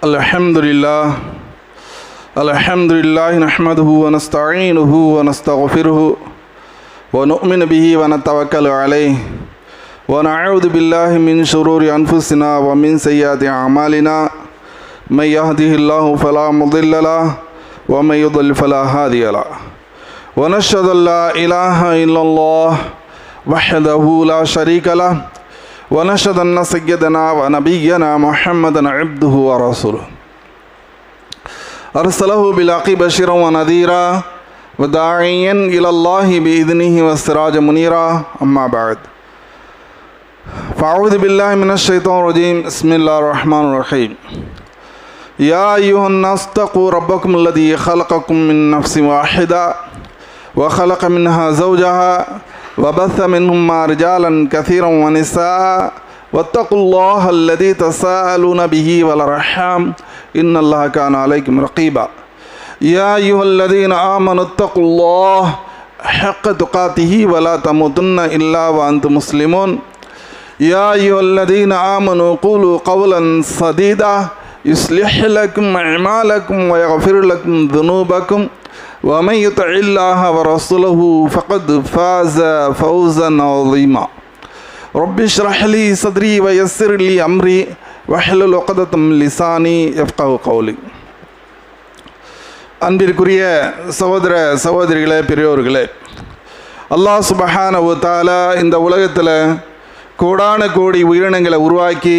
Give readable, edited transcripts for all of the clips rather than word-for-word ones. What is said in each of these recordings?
Alhamdulillah nahmaduhu wa nasta'inuhu wa nastaghfiruhu wa nu'minu bihi wa natawakkalu alayhi wa na'udhu billahi min shururi anfusina wa min sayyiati a'malina man yahdihillahu fala mudilla lahu wa man yudlil fala hadiya lahu wa nashhadu an la ilaha illallah wahdahu la sharika lahu wa nashhadu anna sayyidana wa nabiyyana Muhammadan abduhu wa rasuluhu arsalahu bil haqqi bashiran wa nadhira wa da'iyan ila Allahi bi idnihi wa sirajan munira amma ba'd fa'udhu billahi minash shaitanir rajim bismillahir rahmanir rahim ya ayyuhan nas taqu rabbakum alladhi khalaqakum min nafsin wahida wa khalaqa minha zawjaha وبث منهما رجالا كثيرا ونساء واتقوا الله الذي تساءلون به والأرحام إن الله كان عليكم رقيبا يا أيها الذين آمنوا اتقوا الله حق تقاته ولا تموتن إلا وأنتم مسلمون يا أيها الذين آمنوا قولوا قولا سديدا يصلح لكم أعمالكم ويغفر لكم ذنوبكم ومن يطع الله ورسوله فقد فاز فوزا عظيما رب اشرح لي صدري ويسر لي امري واحلل عقدة من لساني يفقهوا قولي. அன்பிற்குரிய சகோதர சகோதரிகளே, பெரியோர்களே, அல்லாஹ் சுப்ஹானஹு வ தஆலா இந்த உலகத்தில் கோடான கோடி உயிரினங்களை உருவாக்கி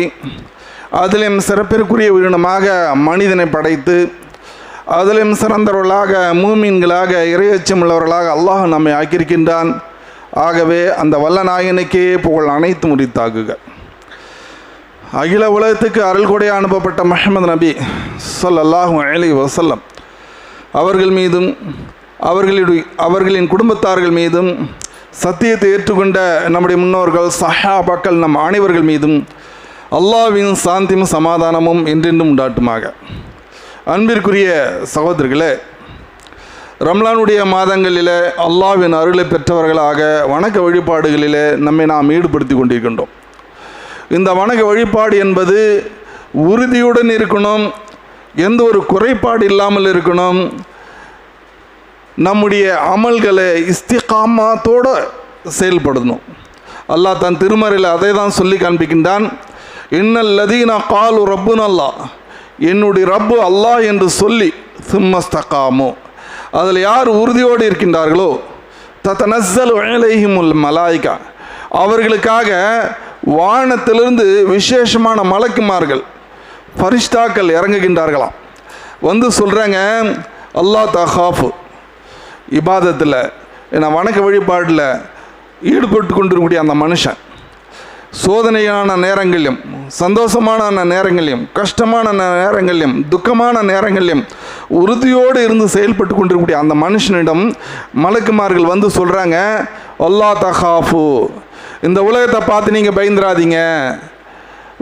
அதிலும் சிறப்பிற்குரிய உயிரினமாக மனிதனை படைத்து அதிலும் சிறந்தவர்களாக மூமின்களாக இறையச்சம் உள்ளவர்களாக அல்லாஹ் நம்மை ஆக்கியிருக்கின்றான். ஆகவே அந்த வல்ல நாயனுக்கே புகழ் அனைத்து முறித்தாகுக. அகில உலகத்துக்கு அருள்கொடை அனுப்பப்பட்ட முஹம்மது நபி ஸல்லல்லாஹு அலைஹி வஸல்லம் அவர்கள் மீதும் அவர்களின் குடும்பத்தார்கள் மீதும் சத்தியத்தை ஏற்றுக்கொண்ட நம்முடைய முன்னோர்கள் சஹாபாக்கள் நம் அனைவர்கள் மீதும் அல்லாஹ்வின் சாந்தியும் சமாதானமும் என்றென்றும் உண்டாட்டுமாக. அன்பிற்குரிய சகோதரர்களே, ரம்லானுடைய மாதங்களில் அல்லாஹ்வின் அருளை பெற்றவர்களாக வணக்க வழிபாடுகளில் நம்மை நாம் ஈடுபடுத்தி கொண்டிருக்கின்றோம். இந்த வணக்க வழிபாடு என்பது உறுதியுடன் இருக்கணும், எந்த ஒரு குறைபாடு இல்லாமல் இருக்கணும். நம்முடைய அமல்களை இஸ்திகாமத்தோடு செயல்படணும். அல்லாஹ் தன் திருமறையில் அதை தான் சொல்லி காண்பிக்கின்றான். இன்னல் லதீனா காலு ரப்புன் அல்லாஹ், என்னுடைய ரப்பு அல்லாஹ் என்று சொல்லி சும்மஸ்தகாமோ, அதில் யார் உறுதியோடு இருக்கின்றார்களோ தத்தனஸ்ஸலு அலைஹிமுல் மலாயிகா, அவர்களுக்காக வானத்திலிருந்து விசேஷமான மலக்குமார்கள் ஃபரிஷ்தாக்கள் இறங்குகின்றார்களாம். வந்து சொல்கிறாங்க, அல்லாஹ் தஹாஃபு, இபாதத்தில் என்ன வணக்க வழிபாடில் ஈடுபட்டு கொண்டிருக்கக்கூடிய அந்த மனுஷன் சோதனையான நேரங்களிலும் சந்தோஷமான நேரங்களிலும் கஷ்டமான நேரங்களிலும் துக்கமான நேரங்களிலும் உறுதியோடு இருந்து செயல்பட்டு கொண்டிருக்கக்கூடிய அந்த மனுஷனிடம் மலக்குமார்கள் வந்து சொல்கிறாங்க, அல்லாஹ் தஹாஃபு, இந்த உலகத்தை பார்த்து நீங்கள் பயந்துராதீங்க,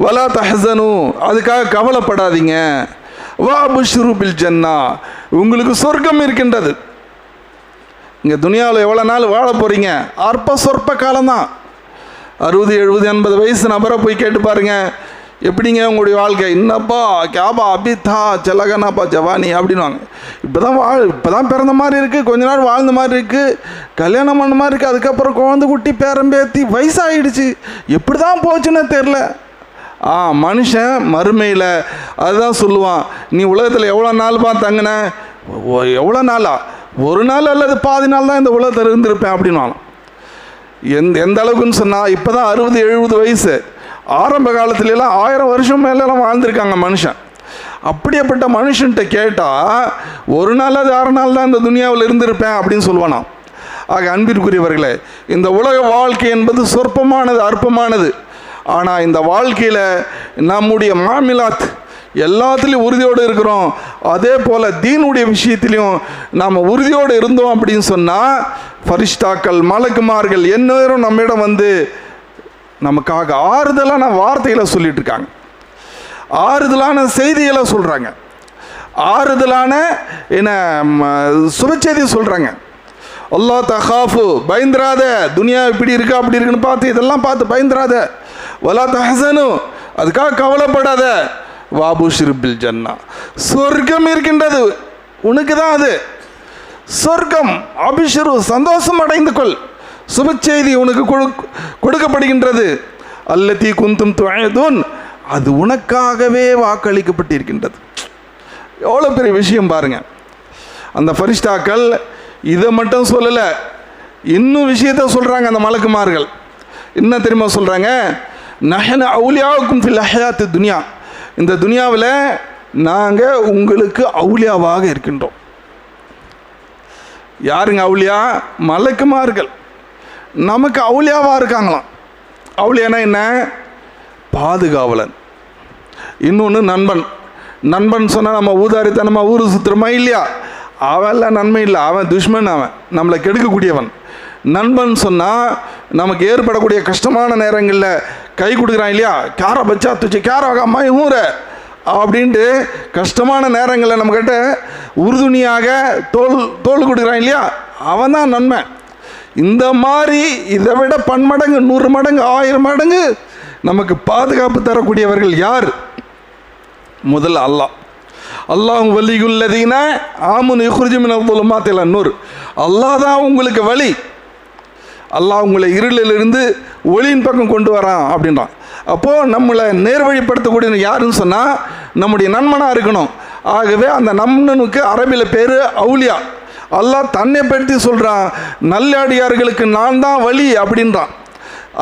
வலா தஹஸனு, அதுக்காக கவலைப்படாதீங்க, வா புஷ்ரு பில் ஜன்னா, உங்களுக்கு சொர்க்கம் இருக்கின்றது. இங்கே துனியாவில் எவ்வளோ நாள் வாழ போகிறீங்க? அற்ப சொற்ப காலம்தான். 60, 70, 80 வயசு நபரை போய் கேட்டு பாருங்க, எப்படிங்க உங்களுடைய வாழ்க்கை? இன்னப்பா கேபா அபிதா செலகனாப்பா ஜவானி அப்படின்வாங்க. இப்போ தான் பிறந்த மாதிரி இருக்குது, கொஞ்ச நாள் வாழ்ந்த மாதிரி இருக்குது, கல்யாணம் பண்ண மாதிரி இருக்குது, அதுக்கப்புறம் குழந்தை குட்டி பேரம்பேத்தி வயசாகிடுச்சு, எப்படி தான் போச்சுன்னு தெரில. மனுஷன் மறுமையில் அதுதான் சொல்லுவான், நீ உலகத்தில் எவ்வளோ நாள்பா தங்கின? எவ்வளோ நாளா? ஒரு நாள் அல்லது பாதி நாள் தான் இந்த உலகத்தில் இருந்திருப்பேன் அப்படின்வாங்க. எந்த அளவுக்குன்னு சொன்னால், இப்போ தான் 60, 70 வயசு, ஆரம்ப காலத்துலலாம் 1000 வருஷம் மேலெல்லாம் வாழ்ந்திருக்காங்க மனுஷன். அப்படியேப்பட்ட மனுஷன்கிட்ட கேட்டால் ஒரு நாள் அது 6 நாள் தான் இந்த துனியாவில் இருந்திருப்பேன் அப்படின்னு சொல்லுவானா. ஆக அன்பிற்குரியவர்களே, இந்த உலக வாழ்க்கை என்பது சொற்பமானது, அற்பமானது. ஆனால் இந்த வாழ்க்கையில் நம்முடைய மாமிலாத் எல்லாத்துலேயும் உறுதியோடு இருக்கிறோம். அதே போல் தீனுடைய விஷயத்திலையும் நாம் உறுதியோடு இருந்தோம் அப்படின்னு சொன்னால் ஃபரிஷ்தாக்கள் மலக்குமார்கள் எந்நேரம் நம்மிடம் வந்து நமக்காக ஆறுதலான வார்த்தைகளை சொல்லிட்டு இருக்காங்க, ஆறுதலான செய்திகளை சொல்கிறாங்க, ஆறுதலான என்ன சுபச்செய்தி சொல்கிறாங்க. அல்லாஹ் தஹாஃபு, பயந்துராத, துனியா இப்படி இருக்கா அப்படி இருக்குன்னு பார்த்து இதெல்லாம் பார்த்து பயந்துராத. வலா தஹஸனு, அதுக்காக கவலைப்படாத. வாபுஷிர் பில் ஜன்னா, சொர்க்கம் இருக்கின்றது உனக்கு தான், அது சொர்க்கம். அபிஷரு, சந்தோஷம் அடைந்து கொள், சுப செய்தி உனக்கு கொடுக்கப்படுகின்றது. அல்லதி குந்தும் துஅதுன், அது உனக்காகவே வாக்களிக்கப்பட்டிருக்கின்றது. எவ்வளோ பெரிய விஷயம் பாருங்க. அந்த ஃபரிஷ்டாக்கள் இதை மட்டும் சொல்லலை, இன்னும் விஷயத்த சொல்கிறாங்க. அந்த மலக்குமார்கள் என்ன தெரியுமா சொல்கிறாங்க? நஹ்னு அவுலியாவுக்கும் ஃபில் ஹயாத்தி துனியா, இந்த துனியாவில் நாங்கள் உங்களுக்கு அவுலியாவாக இருக்கின்றோம். யாருங்க அவுலியா? மலக்குமார்கள் நமக்கு அவுலியாவாக இருக்காங்களாம். அவுலியானா என்ன? பாதுகாவலன். இன்னொன்று நண்பன். நண்பன் சொன்னால் நம்ம ஊதாரித்தனமாக ஊர் சுற்றுறோமா இல்லையா? அவன்லாம் நன்மை இல்லை, அவன் துஷ்மன், அவன் நம்மளை கெடுக்கக்கூடியவன். நண்பன் சொன்னால் நமக்கு ஏற்படக்கூடிய கஷ்டமான நேரங்களில் கை கொடுக்குறான் இல்லையா? கேர பச்சா துச்சு கேராக அம்மா ஊர அப்படின்ட்டு கஷ்டமான நேரங்களில் நம்மக்கிட்ட உறுதுணையாக தோல் கொடுக்குறான் இல்லையா? அவன் தான் நன்மை. இந்த மாதிரி இதை விட பன்மடங்கு 100 மடங்கு 1000 மடங்கு நமக்கு பாதுகாப்பு தரக்கூடியவர்கள் யார்? முதல்ல அல்லாஹ். அல்லாஹ் வலியுல்லதீன ஆமனு யுக்ரிஜு மினல் ظுலுமாத்தி இலன் நூர். அல்லாஹ் தான் உங்களுக்கு வழி. அல்லாஹ் உங்களை இருளிலிருந்து ஒளியின் பக்கம் கொண்டு வரான் அப்படின்றான். அப்போது நம்மளை நேர்வழிப்படுத்தக்கூடிய யாருன்னு சொன்னால் நம்முடைய நண்பனாக இருக்கணும். ஆகவே அந்த நண்பனுக்கு அரபியில் பேர் அவுலியா. அல்லாஹ் தன்னை பற்றி சொல்கிறான், நல்லடியார்களுக்கு நான் தான் வழி அப்படின்றான்.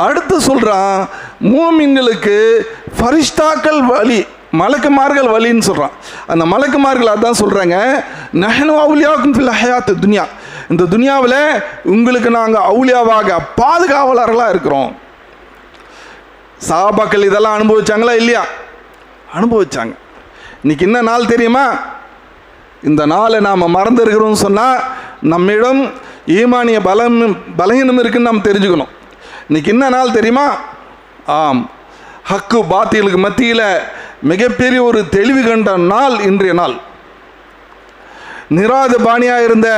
அடுத்து சொல்கிறான், மூமின்களுக்கு ஃபரிஷ்டாக்கள் வழி, மலக்குமார்கள் வழின்னு சொல்கிறான். அந்த மலக்குமார்கள் அதான் சொல்கிறாங்க, நஹ்னு அவுலியாவுக்கும் ஃபில் ஹயாத்தி துனியா, இந்த துனியாவில் உங்களுக்கு நாங்கள் அவுலியாவாக பாதுகாவலர்களாக இருக்கிறோம். சஹாபாக்கள் இதெல்லாம் அனுபவிச்சாங்களா இல்லையா? அனுபவிச்சாங்க. இன்னைக்கு என்ன நாள் தெரியுமா? இந்த நாளை நாம் மறந்துருக்கிறோம்னு சொன்னால் நம்மிடம் ஈமானிய பலகீனம் இருக்குன்னு நாம் தெரிஞ்சுக்கணும். இன்னைக்கு என்ன நாள் தெரியுமா? ஆம், ஹக்கு பாத்திலுக்கு மத்தியில் மிகப்பெரிய ஒரு தெளிவு கண்ட நாள் இன்றைய நாள். நிராத பாணியாக இருந்த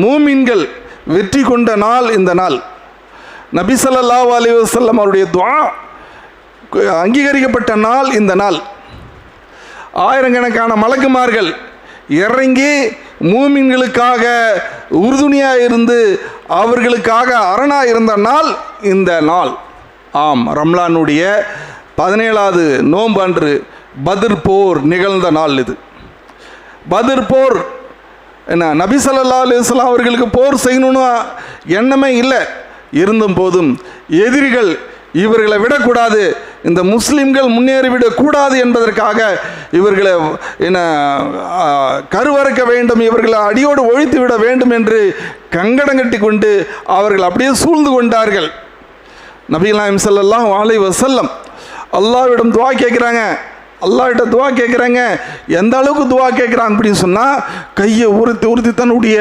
மூமின்கள் வெற்றி கொண்ட நாள் இந்த நாள். நபி ஸல்லல்லாஹு அலைஹி வஸல்லம் அவருடைய துஆ அங்கீகரிக்கப்பட்ட நாள் இந்த நாள். ஆயிரக்கணக்கான மலக்குமார்கள் இறங்கி மூமின்களுக்காக உறுதுணையாக இருந்து அவர்களுக்காக அரணாக இருந்த நாள் இந்த நாள். ஆம், ரம்லானுடைய 17வது நோன்பு அன்று பத்ர் போர் நிகழ்ந்த நாள் இது. பத்ர் போர் என்ன, நபி ஸல்லல்லாஹு அலைஹி வஸல்லம் அவர்களுக்கு போர் செய்யணும்னு எண்ணமே இல்லை. இருந்தும் போதும் எதிரிகள் இவர்களை விடக்கூடாது, இந்த முஸ்லிம்கள் முன்னேறிவிடக்கூடாது என்பதற்காக இவர்களை என்ன கருவறுக்க வேண்டும், இவர்களை அடியோடு ஒழித்து விட வேண்டும் என்று கங்கடம் கட்டி கொண்டு அவர்கள் அப்படியே சூழ்ந்து கொண்டார்கள். நபிகள் நாயகம் ஸல்லல்லாஹு அலைஹி வஸல்லம் அல்லாஹ்விடம் துஆ கேட்குறாங்க. அல்லாஹ்கிட்ட துஆ கேட்குறாங்க. எந்த அளவுக்கு துஆ கேட்குறாங்க அப்படின்னு சொன்னால், கையை உறுத்தி தன்னுடைய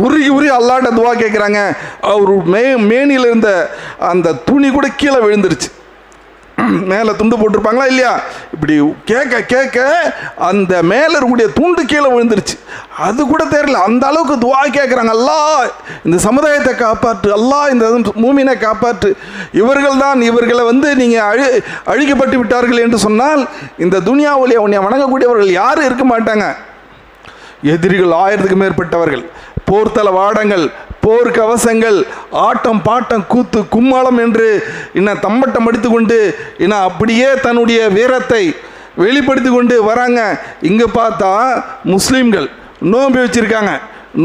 உருகி அல்லாஹ்கிட்ட துஆ கேட்குறாங்க. அவர் மேனியில் இருந்த அந்த துணி கூட கீழே விழுந்துருச்சு. மேலே துண்டு போட்டிருப்பாங்களா இல்லையா? இப்படி கேட்க அந்த மேலே இருக்கக்கூடிய துண்டு கீழே விழுந்துருச்சு. அது கூட தெரியல, அந்த அளவுக்கு துஆ கேட்குறாங்க. அல்லாஹ் இந்த சமுதாயத்தை காப்பாற்று, அல்லாஹ் இந்த மூமினை காப்பாற்று, இவர்களை நீங்கள் அழிக்கப்பட்டு விட்டார்கள் என்று சொன்னால் இந்த துனியாவிலே உன்னை வணங்கக்கூடியவர்கள் யாரும் இருக்க மாட்டாங்க. எதிரிகள் 1000க்கும் மேற்பட்டவர்கள், போர்த்தல வாடங்கள், போர் கவசங்கள், ஆட்டம் பாட்டம் கூத்து கும்மாளம் என்று தம்பட்டம் அடித்து கொண்டு அப்படியே தன்னுடைய வீரத்தை வெளிப்படுத்தி கொண்டு வராங்க. இங்கே பார்த்தா முஸ்லீம்கள் நோன்பு வச்சுருக்காங்க.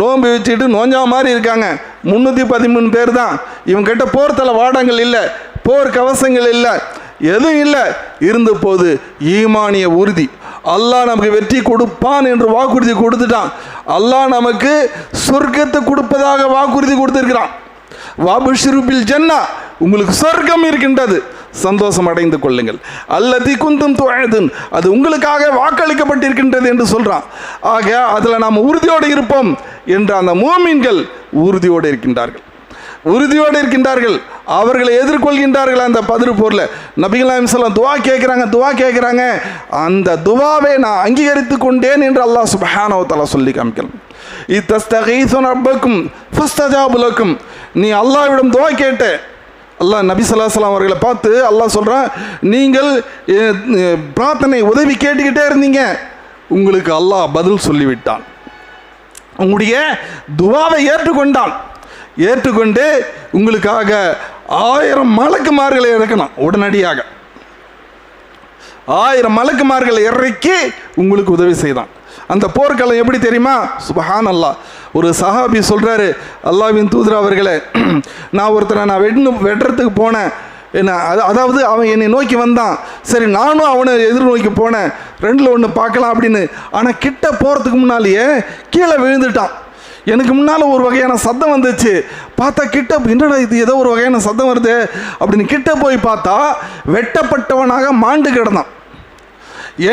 நோன்பு வச்சுட்டு நோஞ்சா மாதிரி இருக்காங்க. 313 பேர் தான். இவங்கிட்ட போர்த்தல வாடங்கள் இல்லை, போர் கவசங்கள் இல்லை, எதுவும் இல்லை. இருந்த போது ஈமானிய உறுதி, அல்லாஹ் நமக்கு வெற்றி கொடுப்பான் என்று வாக்குறுதி கொடுத்துட்டான். அல்லாஹ் நமக்கு சொர்க்கத்தை கொடுப்பதாக வாக்குறுதி கொடுத்திருக்கிறான். வாபுஷிரு பில் ஜன்னா, உங்களுக்கு சொர்க்கம் இருக்கின்றது, சந்தோஷம் அடைந்து கொள்ளுங்கள். அல்லதி குந்தும் துஅதுன், அது உங்களுக்காக வாக்களிக்கப்பட்டிருக்கின்றது என்று சொல்றான். ஆக அதில் நாம் உறுதியோடு இருப்போம் என்று அந்த மூமின்கள் உறுதியோடு இருக்கின்றார்கள். அவர்களை எதிர்கொள்கின்றார்கள். அந்த பத்ர் போரில் நபிகள் நாயகம் ஸல்லல்லாஹு துஆ கேட்குறாங்க. அந்த துவாவை நான் அங்கீகரித்து கொண்டேன் என்று அல்லாஹ் சுப்ஹானஹு வ தஆலா சொல்லி காமிக்கலாம். இத்தஸ்தகீஸுன ரப்பக்கும் ஃபஸ்தஜாபு லக்கும், நீ அல்லாஹ்விடம் துஆ கேட்ட, அல்லாஹ் நபி ஸல்லல்லாஹு அலைஹி வஸல்லம் அவர்களை பார்த்து அல்லாஹ் சொல்கிறான், நீங்கள் பிரார்த்தனை உதவி கேட்டுக்கிட்டே இருந்தீங்க, உங்களுக்கு அல்லாஹ் பதில் சொல்லிவிட்டான், உங்களுடைய துவாவை ஏற்றுக்கொண்டான். ஏற்றுக்கொண்டு உங்களுக்காக 1000 மலக்குமார்களை இறக்கணும். உடனடியாக 1000 மலக்குமார்களை இறக்கி உங்களுக்கு உதவி செய்தான். அந்த போர்க்களம் எப்படி தெரியுமா? சுபஹான் அல்லாஹ். ஒரு சஹாபி சொல்கிறாரு, அல்லாஹ்வின் தூதர் அவர்களே, நான் ஒருத்தரை வெட்டுறதுக்கு போனேன், என்ன அதாவது அவன் என்னை நோக்கி வந்தான், சரி நானும் அவனை எதிர்நோக்கி போனேன், 2ல் 1 பார்க்கலாம் அப்படின்னு. ஆனால் கிட்ட போகிறதுக்கு முன்னாலேயே கீழே விழுந்துட்டான். எனக்கு முன்னால் ஒரு வகையான சத்தம் வந்துச்சு, பார்த்தா கிட்ட என்னடா இது ஏதோ ஒரு வகையான சத்தம் வருது அப்படின்னு கிட்ட போய் பார்த்தா வெட்டப்பட்டவனாக மாண்டு கிடந்தான்.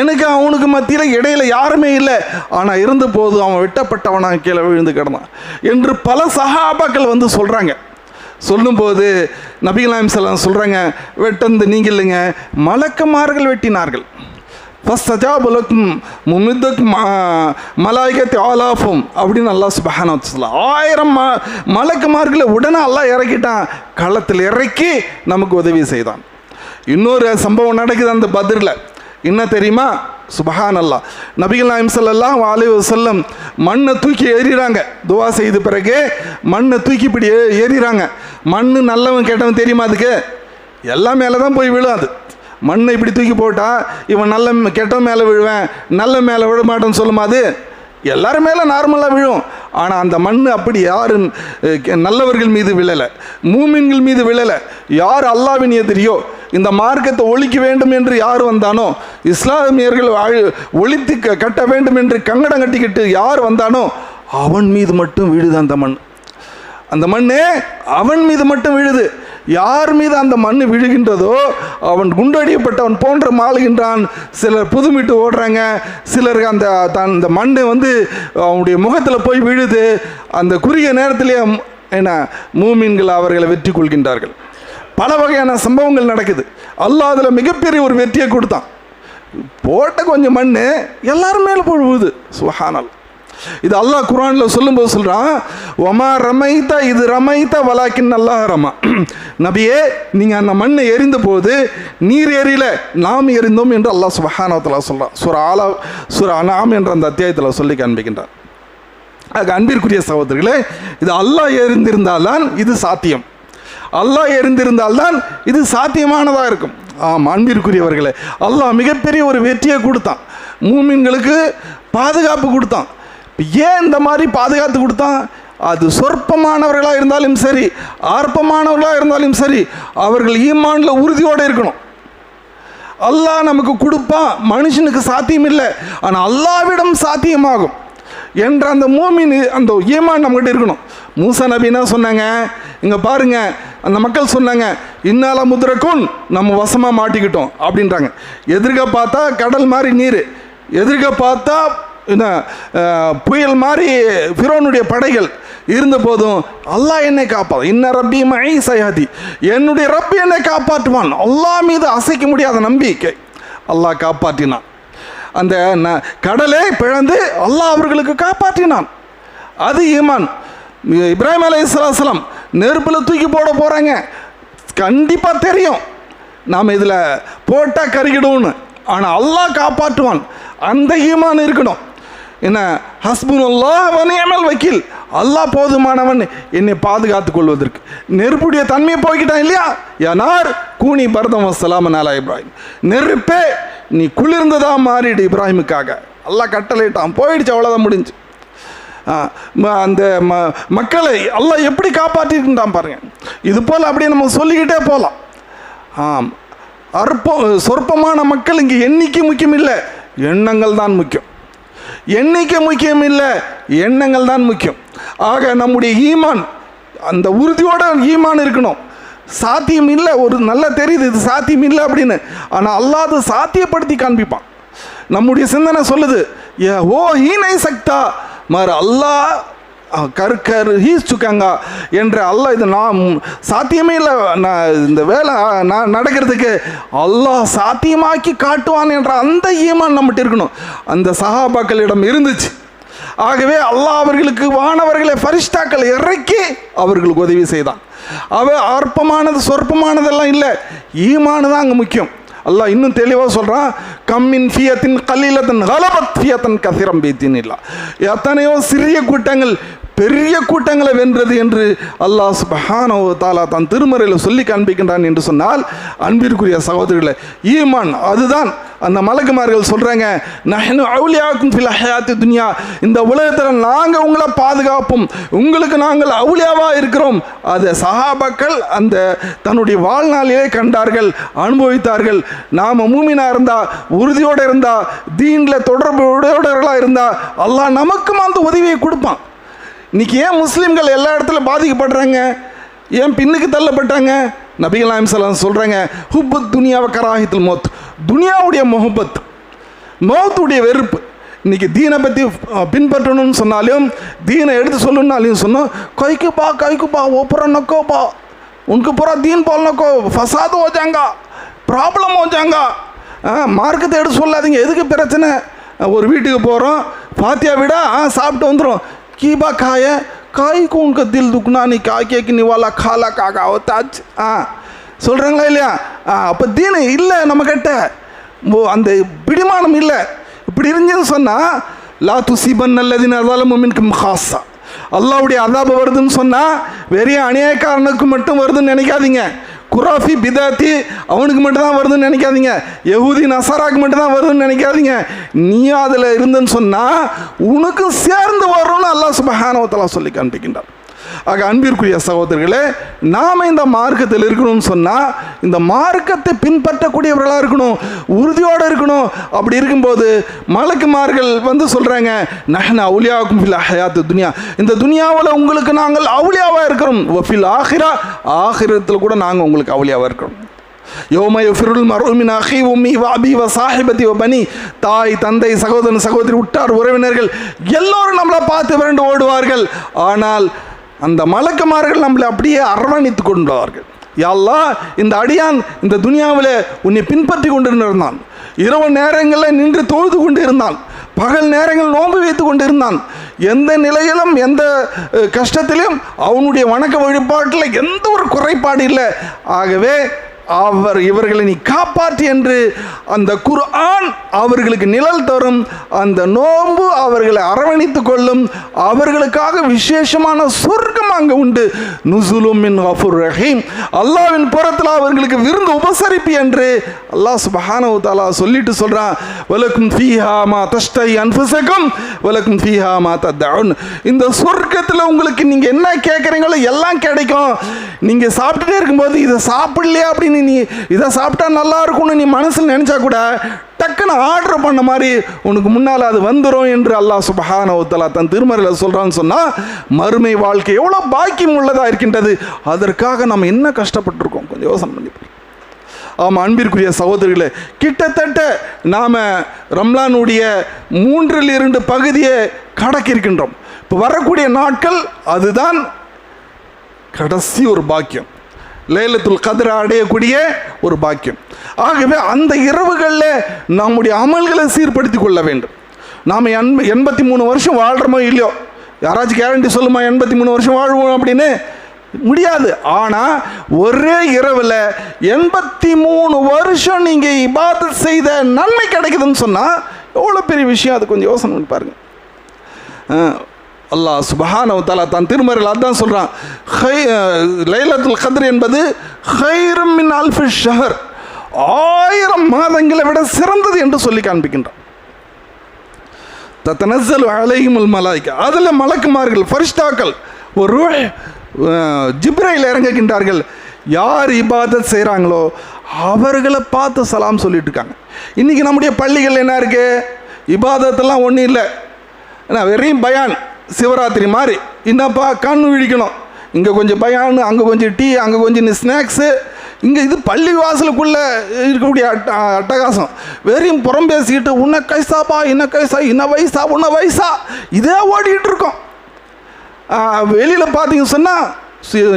எனக்கு அவனுக்கு மத்தியில் இடையில யாருமே இல்லை, ஆனால் இருந்த போது அவன் வெட்டப்பட்டவனாக கீழே விழுந்து கிடந்தான் என்று பல சஹாபாக்கள் வந்து சொல்கிறாங்க. சொல்லும்போது நபிகள் நாயகம் ஸல்லல்லாஹு அலைஹி வஸல்லம் சொல்கிறாங்க, வெட்டந்து நீங்கள் இல்லைங்க, மலக்குமார்கள் வெட்டினார்கள். ஃபஸ்தஜாபுலக்கும் முமித்தக்கும் மலாயிகத்தி ஆலாஃபும் அப்படின்னு அல்லாஹ் சுப்ஹானஹு வ தஆலா 1000 மலக்குமார்களை உடனே அல்லாஹ் இறக்கிட்டான், களத்தில் இறக்கி நமக்கு உதவி செய்தான். இன்னொரு சம்பவம் நடக்குது அந்த பத்ரில். என்ன தெரியுமா? சுபஹான் அல்லாஹ். நபிகள் நாயகம் ஸல்லல்லாஹு அலைஹி வஸல்லம் மண்ணை தூக்கி எறிகிறாங்க. துவா செய்த பிறகு மண்ணை தூக்கி இப்படி எறிகிறாங்க. மண் நல்லவன் கேட்டவன் தெரியுமா? அதுக்கு எல்லாம் மேலே தான் போய் விழும். மண்ணை இப்படி தூக்கி போட்டால் இவன் நல்ல கெட்டவன் மேலே விழுவேன், நல்ல மேலே விழ மாட்டேன்னு சொல்லுமா? அது எல்லாரும் மேலே நார்மலாக விழும். ஆனால் அந்த மண் அப்படி யார் நல்லவர்கள் மீது விழலை, மூமின்கள் மீது விழலை. யார் அல்லாஹ்வின் எதிரியோ, இந்த மார்க்கத்தை ஒழிக்க வேண்டும் என்று யார் வந்தானோ, இஸ்லாமியர்கள் ஒழித்து கட்ட வேண்டும் என்று கங்கடம் கட்டிக்கிட்டு யார் வந்தானோ அவன் மீது மட்டும் விழுது அந்த மண். அந்த மண்ணே அவன் மீது மட்டும் விழுது. யார் மீது அந்த மண் விழுகின்றதோ அவன் குண்டடிக்கப்பட்டவன் போன்ற மாளுகின்றான். சிலர் புதுமிட்டு ஓடுறாங்க, சிலருக்கு அந்த மண் வந்து அவனுடைய முகத்தில் போய் விழுது. அந்த குறுகிய நேரத்திலே என்ன மூமின்கள் அவர்களை வெற்றி கொள்கின்றார்கள். பல வகையான சம்பவங்கள் நடக்குது. அல்லாஹ் அதில் மிகப்பெரிய ஒரு வெற்றியை கொடுத்தான். போட்ட கொஞ்சம் மண் எல்லாரும் மேலே போய் விழுது. சுப்ஹானல்லாஹ். இது அல்லாஹ் குர்ஆனில் சொல்லும்போது சொல்கிறான், ஒமா ரமைத்த இது ரமைத்த வலாக்கின் அல்லாஹ் ரமா. நபியே, நீங்கள் அந்த மண்ணை எரிந்த போது நீர் எரியல, நாம் எரிந்தோம் என்று அல்லாஹ் சுப்ஹானஹு வ தஆலா சொல்கிறான். சூரா அன்ஆம் என்ற அந்த அத்தியாயத்தில் சொல்லி காண்பிக்கின்றார். அதுக்கு அன்பிற்குரிய சகோதரர்களே, இது அல்லாஹ் எரிந்திருந்தால்தான் இது சாத்தியம். அல்லாஹ் எரிந்திருந்தால்தான் இது சாத்தியமானதாக இருக்கும். அன்பிற்குரியவர்களே, அல்லாஹ் மிகப்பெரிய ஒரு வெற்றியை கொடுத்தான், மூமின்களுக்கு பாதுகாப்பு கொடுத்தான். ஏன் இந்த மாதிரி பாதுகாத்து கொடுத்தான்? அது சொற்பமானவர்களாக இருந்தாலும் சரி, அற்பமானவர்களாக இருந்தாலும் சரி, அவர்கள் ஈமான்ல உறுதியோடு இருக்கணும். அல்லாஹ் நமக்கு கொடுப்பான், மனுஷனுக்கு சாத்தியம் இல்லை, ஆனால் அல்லாஹ்விடம் சாத்தியமாகும் என்ற அந்த மூமின் அந்த ஈமான் நம்மகிட்ட இருக்கணும். மூசா நபி என்ன சொன்னாங்க? இங்கே பாருங்க, அந்த மக்கள் சொன்னாங்க, இன்னால முத்ரக்குன், நம்ம வசமாக மாட்டிக்கிட்டோம் அப்படின்றாங்க. எதிர்க்க பார்த்தா கடல் மாதிரி நீர், எதிர்க்க பார்த்தா என்ன புயல் மாதிரி ஃபிரௌனுடைய படைகள் இருந்த போதும் அல்லாஹ் என்னை காப்பாது. இன்ன ரப்பி மஇ சயஹதி, என்னுடைய ரப்பி என்னை காப்பாற்றுவான். அல்லாஹ் மீது அசைக்க முடியாத நம்பிக்கை. அல்லாஹ் காப்பாற்றினான். அந்த கடலை பிளந்து அல்லாஹ் அவர்களுக்கு காப்பாற்றினான். அது ஈமான். இப்ராஹிம் அலைஹிஸ்ஸலாம் நெருப்பில் தூக்கி போட போகிறாங்க. கண்டிப்பாக தெரியும் நாம் இதில் போட்டால் கருகிடும்னு, ஆனால் அல்லாஹ் காப்பாற்றுவான். அந்த ஈமான் இருக்கணும். என்ன, ஹஸ்புனல்லாஹ் வ நிஅமல் வக்கீல், அல்லாஹ் போதுமானவன் என்னை பாதுகாத்துக் கொள்வதற்கு. நெருப்புடைய தன்மையை போய்கிட்டான் இல்லையா? யனார் கூனி பர்தம் வஸ்ஸலாமன் அலா இப்ராஹிம், நெருப்பே நீ குளிர்ந்ததாக மாறிடு இப்ராஹிமுக்காக. அல்லாஹ் கட்டளையிட்டான், போயிடுச்சு, அவ்வளோதான் முடிஞ்சு. அந்த மக்களை அல்லாஹ் எப்படி காப்பாற்றிருக்கின்றான் பாருங்க. இது போல் அப்படியே நம்ம சொல்லிக்கிட்டே போகலாம். சொற்பமான மக்கள் இங்கே எண்ணிக்கை முக்கியம் இல்லை, எண்ணங்கள் தான் முக்கியம். எண்ணிக்கை முக்கியம் இல்லை, எண்ணங்கள் தான் முக்கியம். ஆக நம்முடைய ஈமான் அந்த உறுதியோட ஈமான் இருக்கணும். சாத்தியம் இல்லை, ஒரு நல்ல தெரியுது இது சாத்தியம் இல்லை அப்படின்னு, ஆனால் அல்லாஹ் அது சாத்தியப்படுத்தி காண்பிப்பான். நம்முடைய சிந்தனை சொல்லுது, ஓ ஹீனை சக்தா மாறு அல்லாஹ் கருக்கர் ஹீஸ் சுக்காங்க என்ற அல்லாஹ் இது நான் சாத்தியமே இல்லை, நான் இந்த வேலை நான் நடக்கிறதுக்கு அல்லாஹ் சாத்தியமாக்கி காட்டுவான் என்ற அந்த ஈமான் நம்மகிட்ட இருக்கணும். அந்த சஹாபாக்களிடம் இருந்துச்சு. ஆகவே அல்லாஹ் அவர்களுக்கு வானவர்களை ஃபரிஷ்டாக்களை இறக்கி அவர்களுக்கு உதவி செய்தான். அற்பமானது சொற்பமானதெல்லாம் இல்லை, ஈமான் தான் அங்கே முக்கியம். அல்லாஹ் இன்னும் தெளிவாக சொல்கிறான், கம்மின் ஃபியத்தின் கலீலத்தன் கலபத் ஃபியத்தன் கசிரம் பீத்தின் இல்லா. எத்தனையோ சிறிய கூட்டங்கள் பெரிய கூட்டங்களை வென்றது என்று அல்லாஹ் சுப்ஹானஹு வ தஆலா தன் திருமறையில் சொல்லி காண்பிக்கின்றான் என்று சொன்னால், அன்பிற்குரிய சகோதரர்களே, ஈமான் அதுதான். அந்த மலக்குமார்கள் சொல்கிறாங்க, நஹ்னு அவுலியாக்கும் ஃபில் ஹயாத்தி துன்யா, இந்த உலகத்தில் நாங்கள் உங்களை பாதுகாப்போம், உங்களுக்கு நாங்கள் அவுலியாவாக இருக்கிறோம். அதை சஹாபாக்கள் அந்த தன்னுடைய வாழ்நாளிலே கண்டார்கள், அனுபவித்தார்கள். நாம் மூமினாக இருந்தால், உறுதியோடு இருந்தால், தீனில் தொடர்பு உடையவர்களாக இருந்தால் அல்லாஹ் நமக்கும் அந்த உதவியை கொடுப்பான். இன்றைக்கி ஏன் முஸ்லீம்கள் எல்லா இடத்துல பாதிக்கப்படுறாங்க, ஏன் பின்னுக்கு தள்ளப்பட்டாங்க? நபிகள் நாயகம் ஸல்லல்லாஹு அலைஹி வஸல்லம் சொல்கிறாங்க, ஹுப்புத் துனியாவ கராஹித்துல் மௌத், துனியாவுடைய முஹப்பத், மௌத்துடைய வெறுப்பு. இன்றைக்கி தீனை பற்றி பின்பற்றணும்னு சொன்னாலும், தீனை எடுத்து சொல்லணுன்னாலையும் சொன்னோம், கைக்குப்பா ஓப்புற நக்கோப்பா, உனக்கு பூரா தீன் போல் நக்கோ, ஃபசாது ஓஜாங்க, ப்ராப்ளம் ஓஜாங்க, மார்க்கத்தை எடுத்து சொல்லாதீங்க. எதுக்கு பிரச்சனை? ஒரு வீட்டுக்கு போகிறோம், ஃபாத்தியா விட சாப்பிட்டு வந்துடும், கீபா காய காய்க்கு உனக்கு தில் துக்குனா நீ காய்க்கு நீ வாலா காலா காக்கா தாச்சு சொல்கிறாங்களா இல்லையா? அப்போ தீனு இல்லை நம்மக்கிட்ட, அந்த பிடிமானம் இல்லை. இப்படி இருந்துன்னு சொன்னால், லா துசிபன் நல்லதின் அதாலும் மின்கும் ஹாஸா, அல்லாஹ்வுடைய அதாபு வருதுன்னு சொன்னால் வெறிய அநியாயக்காரனுக்கு மட்டும் வருதுன்னு நினைக்காதீங்க. குராஃபி பிதாத்தி அவனுக்கு மட்டும்தான் வருதுன்னு நினைக்காதீங்க. யஹூதி நசாராக்கு மட்டும்தான் வருதுன்னு நினைக்காதீங்க. நீயும் அதில் இருந்துன்னு சொன்னால் உனக்கும் சேர்ந்து வரும்னு அல்லாஹ் சுப்ஹானஹு வ தஆலா சொல்லி காண்பிக்கின்றார். ஆக அன்பிற்குரிய சகோதரர்களே, நாம் இந்த மார்க்கத்தில் இருக்கணும்னு சொன்னால் இந்த மார்க்கத்தை பின்பற்றக்கூடியவர்களாக இருக்கணும், உறுதியோடு இருக்கணும். அப்படி இருக்கும்போது மலக்குமார்கள் வந்து சொல்கிறாங்க, நஹ்னு அவுலியாக்கும் ஃபில் ஹயாத்து துன்யா, இந்த துனியாவில் உங்களுக்கு நாங்கள் அவுலியாவாக இருக்கிறோம், ஃபில் ஆஹிரா, ஆஹிரத்தில் கூட நாங்கள் உங்களுக்கு அவுலியாவாக இருக்கிறோம். யௌம யஃபிருல் மர்உ மின் அஹீ வ உம்மி வ அபீ வ ஸாஹிபதி வ பனி, தாய் தந்தை சகோதரன் சகோதரி உற்றார் உறவினர்கள் எல்லோரும் நம்மளை பார்த்து விரண்டு ஓடுவார்கள். ஆனால் அந்த மலக்குமார்கள் நம்மளை அப்படியே அரவணைத்து கொண்டார்கள். யா அல்லாஹ், இந்த அடியான் இந்த துனியாவில் உன்னை பின்பற்றி கொண்டிருந்தான், இரவு நேரங்களில் நின்று தொழுது கொண்டு இருந்தான், பகல் நேரங்கள் நோன்பு வைத்து கொண்டு இருந்தான், எந்த நிலையிலும் எந்த கஷ்டத்திலும் அவனுடைய வணக்க வழிபாட்டில் எந்த ஒரு குறைபாடு இல்லை. ஆகவே இவர்களை நீ காப்பாற்று என்று அந்த குர்ஆன் அவர்களுக்கு நிழல் தரும். அந்த நோன்பு அவர்களை அரவணைத்து கொள்ளும். அவர்களுக்காக விசேஷமான சொர்க்கம் அங்கே உண்டு. நுசுலும் மின் கஃபூர் ரஹீம், அல்லாஹ்வின் புறத்தில் அவர்களுக்கு விருந்து உபசரிப்பு என்று அல்லாஹ் சுப்ஹானஹு வ தஆலா சொல்லிட்டு சொல்றான், வலக்கும் ஃபீஹா மா தஷ்தஹி அன்ஃபுஸுக்கும் வலக்கும் ஃபீஹா மா ததஉன், இந்த சொர்க்கத்தில் உங்களுக்கு நீங்க என்ன கேட்குறீங்களோ எல்லாம் கிடைக்கும். நீங்க சாப்பிட்டுட்டே இருக்கும்போது இதை சாப்பிடலையா அப்படின்னு நீ இதை சாப்பிட்டா நல்லா இருக்கும்னு நீ மனசில் நினைச்சா கூட டக்குன்னு ஆர்டர் பண்ண மாதிரி உனக்கு முன்னால் அது வந்துடும் என்று அல்லாஹ் சுப்ஹானஹு வ தஆலா தன் திருமறையில் சொல்கிறான்னு சொன்னால், மறுமை வாழ்க்கை எவ்வளோ பாக்கியம் உள்ளதாக இருக்கின்றது. அதற்காக நம்ம என்ன கஷ்டப்பட்டிருக்கோம், கொஞ்சம் யோசனை பண்ணி. ஆமாம் அன்பிற்குரிய சகோதரிகளே, கிட்டத்தட்ட நாம் ரம்லானுடைய 3/2 பகுதியை கடக்கிருக்கின்றோம். இப்போ வரக்கூடிய நாட்கள் அதுதான் கடைசி ஒரு பாக்கியம், லைலத்துல் கத்ர் அடையக்கூடிய ஒரு பாக்கியம். ஆகவே அந்த இரவுகளில் நம்முடைய அமல்களை சீர்படுத்தி கொள்ள வேண்டும். நாம் 83 வருஷம் வாழ்கிறோமோ இல்லையோ, யாராச்சும் கேரண்டி சொல்லுமா 83 வருஷம் வாழ்வோம் அப்படின்னு? முடியாது. ஆனால் ஒரே இரவில் 83 வருஷம் நீங்கள் இபாதத் செய்த நன்மை கிடைக்குதுன்னு சொன்னால் எவ்வளோ பெரிய விஷயம். அது கொஞ்சம் யோசனை பண்ணி பாருங்கள். அல்லாஹ் சுப்ஹானஹு வ தஆலா தன் திருமறையில் அதான் சொல்கிறான், லைலத்துல் கத்ர் என்பது ஹைரும் மின் அல்ஃபி ஷஹர், 1000 மாதங்களை விட சிறந்தது என்று சொல்லி காண்பிக்கின்றான். தத்தனஸ்ஸலு அலைஹிமுல் மலாயிகா, அதில் மலக்குமார்கள் ஃபரிஷ்தாக்கள் ஒரு ஜிப்ரைல் இறங்குகின்றார்கள். யார் இபாதத் செய்கிறாங்களோ அவர்களை பார்த்து சலாம் சொல்லிட்டு இருக்காங்க. இன்றைக்கி நம்முடைய பள்ளிகள் என்ன இருக்குது, இபாதத்தெல்லாம் ஒன்றும் இல்லை, ஏன்னா வெறும் பயான், சிவராத்திரி மாதிரி என்னப்பா கண்ணு விழிக்கணும், இங்கே கொஞ்சம் பயான், அங்கே கொஞ்சம் டீ, அங்கே கொஞ்சம் ஸ்நாக்ஸு, இங்கே இது பள்ளி வாசலுக்குள்ளே இருக்கக்கூடிய அட்டகாசம். வெறும் புறம் பேசிக்கிட்டு உன்னை கைசாப்பா இன்ன கைசா இன்ன வயசா உன்ன வயசா இதே ஓடிக்கிட்டு இருக்கோம். வெளியில் பார்த்தீங்கன்னு சொன்னால்